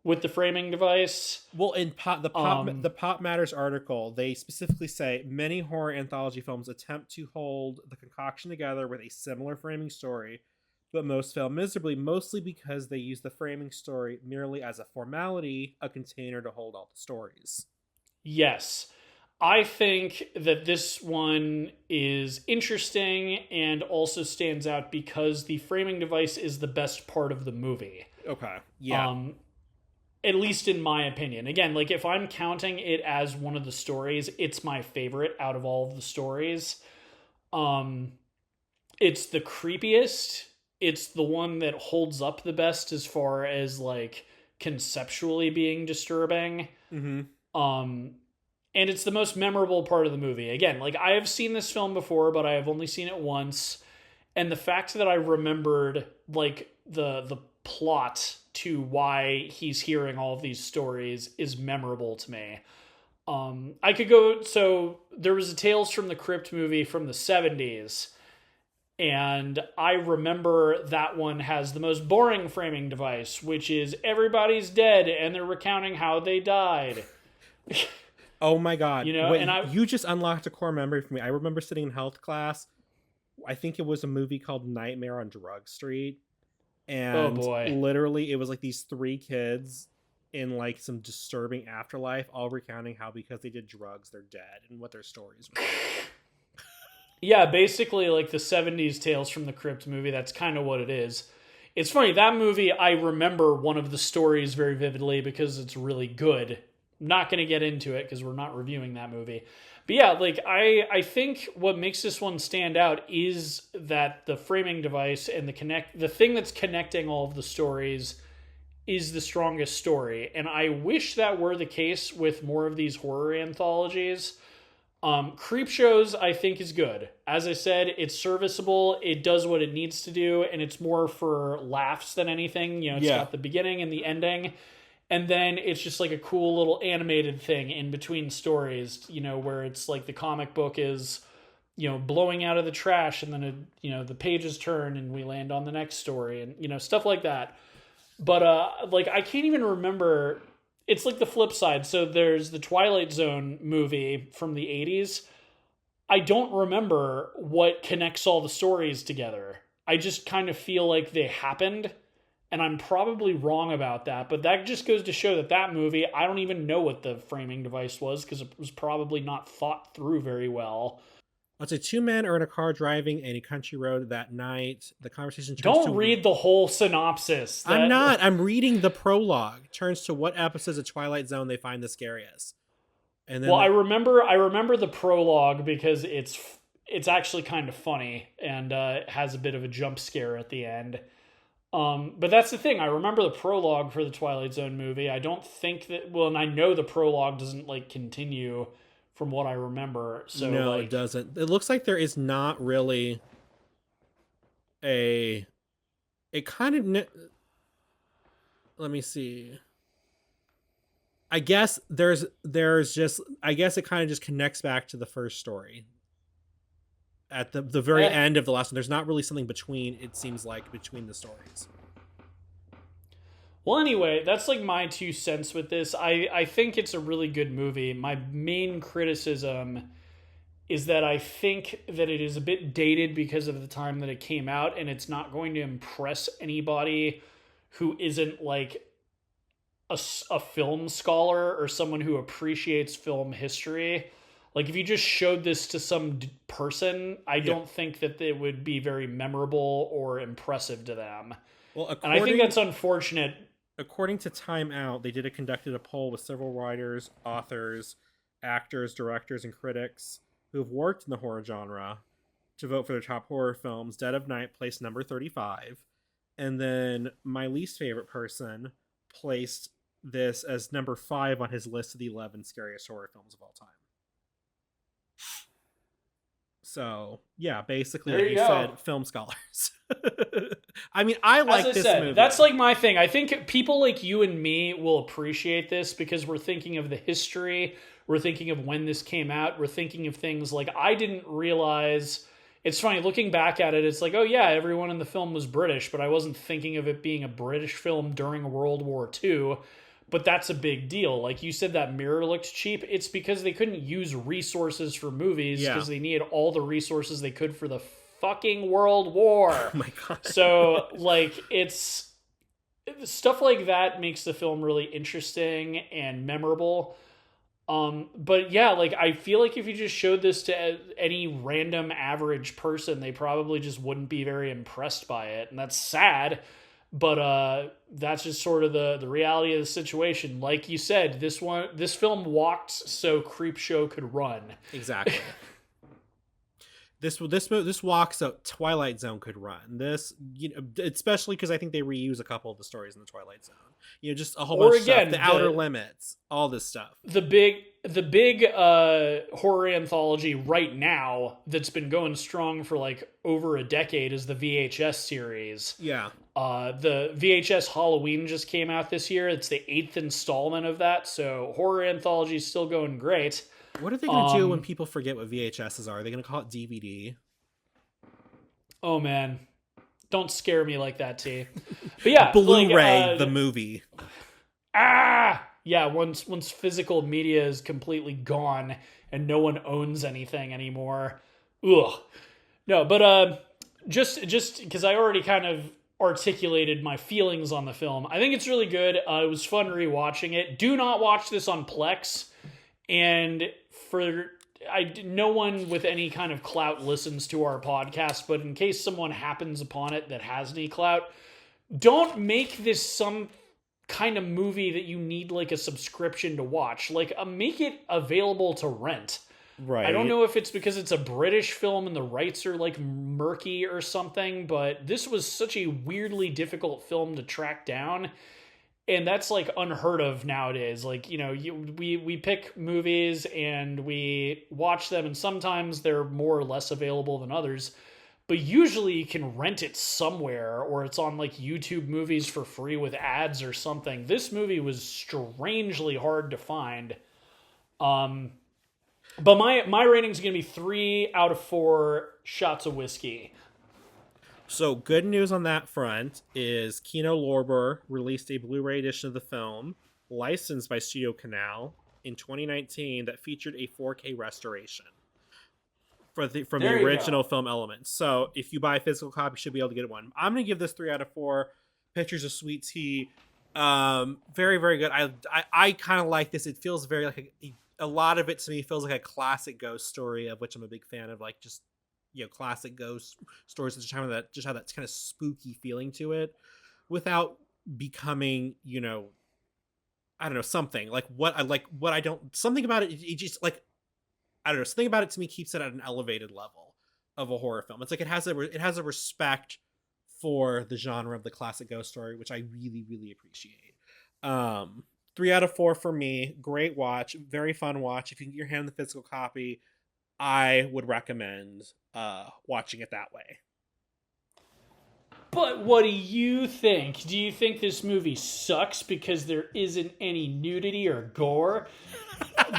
with the framing device.
Well, in the Pop Matters article, they specifically say many horror anthology films attempt to hold the concoction together with a similar framing story, but most fail miserably, mostly because they use the framing story merely as a formality, a container to hold all the stories.
Yes. I think that this one is interesting and also stands out because the framing device is the best part of the movie.
Okay. Yeah.
At least in my opinion. Again, like if I'm counting it as one of the stories, it's my favorite out of all of the stories. It's the creepiest. It's the one that holds up the best as far as like conceptually being disturbing.
Mm-hmm.
And it's the most memorable part of the movie. Again, like I have seen this film before, but I have only seen it once. And the fact that I remembered like the plot to why he's hearing all of these stories is memorable to me. I could go, so there was a Tales from the Crypt movie from the 70s. And I remember that one has the most boring framing device, which is everybody's dead and they're recounting how they died.
Oh my god.
You know,
wait,
and
you just unlocked a core memory for me. I remember sitting in health class. I think it was a movie called Nightmare on Drug Street. And
oh boy.
literally it was like these three kids in like some disturbing afterlife, all recounting how because they did drugs they're dead and what their stories were.
Yeah, basically like the 70s Tales from the Crypt movie, that's kind of what it is. It's funny, that movie, I remember one of the stories very vividly because it's really good. I'm not going to get into it because we're not reviewing that movie. But yeah, like I think what makes this one stand out is that the framing device and the thing that's connecting all of the stories is the strongest story. And I wish that were the case with more of these horror anthologies. Creepshows, I think, is good. As I said, it's serviceable. It does what it needs to do, and it's more for laughs than anything. You know, it's got the beginning and the ending, and then it's just like a cool little animated thing in between stories. You know, where it's like the comic book is, you know, blowing out of the trash, and then the pages turn, and we land on the next story, and stuff like that. But like I can't even remember. It's like the flip side. So there's the Twilight Zone movie from the 80s. I don't remember what connects all the stories together. I just kind of feel like they happened, and I'm probably wrong about that. But that just goes to show that movie, I don't even know what the framing device was because it was probably not thought through very well.
Let's say two men are in a car driving a country road that night. The conversation turns
Don't read the whole synopsis.
I'm not. I'm reading the prologue. Turns to what episodes of Twilight Zone they find the scariest. And then
I remember the prologue because it's actually kind of funny and has a bit of a jump scare at the end. But that's the thing. I remember the prologue for the Twilight Zone movie. I don't think that. Well, and I know the prologue doesn't like continue from what I remember. So
no, it doesn't. It looks like there is not really it kind of let me see. I guess there's just I guess it kind of just connects back to the first story at the very end of the last one. There's not really something between, it seems like, between the stories.
Well, anyway, that's like my 2 cents with this. I think it's a really good movie. My main criticism is that I think that it is a bit dated because of the time that it came out, and it's not going to impress anybody who isn't like a film scholar or someone who appreciates film history. Like, if you just showed this to some person, I don't think that it would be very memorable or impressive to them.
Well,
and I think that's unfortunate.
According to Time Out, they conducted a poll with several writers, authors, actors, directors, and critics who have worked in the horror genre to vote for their top horror films. Dead of Night placed number 35. And then my least favorite person placed this as number 5 on his list of the 11 scariest horror films of all time. So, yeah, basically, like you said, film scholars. I mean, I like this movie.
That's like my thing. I think people like you and me will appreciate this because we're thinking of the history. We're thinking of when this came out. We're thinking of things like, I didn't realize... It's funny, looking back at it, it's like, oh yeah, everyone in the film was British, but I wasn't thinking of it being a British film during World War II. But that's a big deal. Like you said, that mirror looked cheap. It's because they couldn't use resources for movies because they needed all the resources they could for the fucking World War.
Oh my God.
So, like, it's... Stuff like that makes the film really interesting and memorable. But yeah, like, I feel like if you just showed this to any random average person, they probably just wouldn't be very impressed by it. And that's sad. But that's just sort of the reality of the situation. Like you said, this film walked so Creepshow could run.
Exactly. This walks so Twilight Zone could run. This, especially because I think they reuse a couple of the stories in the Twilight Zone. Just a whole bunch of stuff. The Outer Limits, all this stuff.
The big horror anthology right now that's been going strong for like over a decade is the VHS series.
Yeah.
The VHS Halloween just came out this year. It's the 8th installment of that. So horror anthology is still going great.
What are they going to do when people forget what VHSs are? Are they going to call it DVD?
Oh man, don't scare me like that, T. But yeah,
Blu-ray, the movie.
Yeah. Once physical media is completely gone and no one owns anything anymore. Ugh. No, but just because I already kind of articulated my feelings on the film, I think it's really good. It was fun rewatching it. Do not watch this on Plex. And no one with any kind of clout listens to our podcast, but in case someone happens upon it that has any clout, don't make this some kind of movie that you need like a subscription to watch. Like, make it available to rent.
Right.
I don't know if it's because it's a British film and the rights are like murky or something, but this was such a weirdly difficult film to track down. And that's like unheard of nowadays. Like, we pick movies and we watch them, and sometimes they're more or less available than others. But usually you can rent it somewhere, or it's on like YouTube Movies for free with ads or something. This movie was strangely hard to find. But my rating's going to be 3 out of 4 shots of whiskey.
So, good news on that front is Kino Lorber released a Blu-ray edition of the film, licensed by Studio Canal, in 2019 that featured a 4K restoration from the original film elements. So, if you buy a physical copy, you should be able to get one. I'm going to give this 3 out of 4 pictures of sweet tea. Very, very good. I kind of like this. It feels very like a lot of it to me feels like a classic ghost story, of which I'm a big fan of. Like, just classic ghost stories that just have that kind of spooky feeling to it, without becoming, I don't know, something like something about it. It just like, I don't know, something about it to me keeps it at an elevated level of a horror film. It's like it has a respect for the genre of the classic ghost story, which I really, really appreciate. 3 out of 4 for me. Great watch, very fun watch. If you can get your hand on the physical copy, I would recommend watching it that way.
But what do you think? Do you think this movie sucks because there isn't any nudity or gore?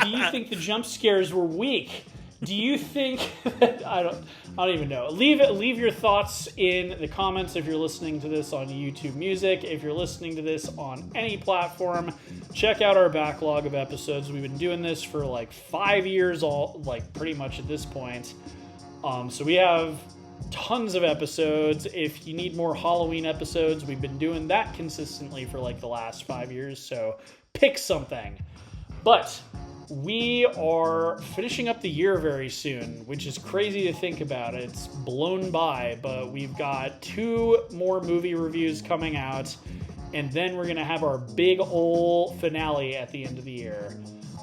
Do you think the jump scares were weak? Do you think that, I don't even know. Leave your thoughts in the comments if you're listening to this on YouTube Music. If you're listening to this on any platform, check out our backlog of episodes. We've been doing this for like 5 years, pretty much at this point. So we have tons of episodes. If you need more Halloween episodes, we've been doing that consistently for like the last 5 years. So pick something. But we are finishing up the year very soon, which is crazy to think about. It's blown by, but we've got 2 more movie reviews coming out, and then we're going to have our big ol' finale at the end of the year.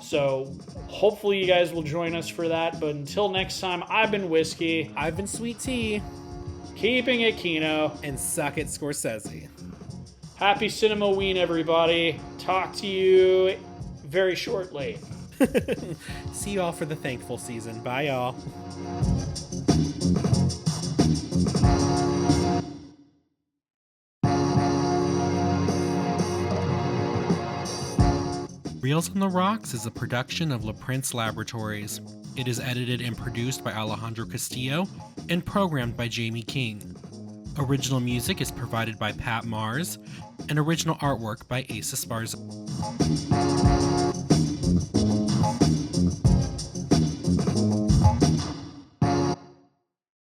So hopefully you guys will join us for that. But until next time, I've been Whiskey.
I've been Sweet Tea.
Keeping it Kino.
And suck it, Scorsese.
Happy Cinema-Ween, everybody. Talk to you very shortly.
See you all for the thankful season. Bye, y'all. Reels on the Rocks is a production of La Prince Laboratories. It is edited and produced by Alejandro Castillo and programmed by Jamie King. Original music is provided by Pat Mars and original artwork by Asa Esparza.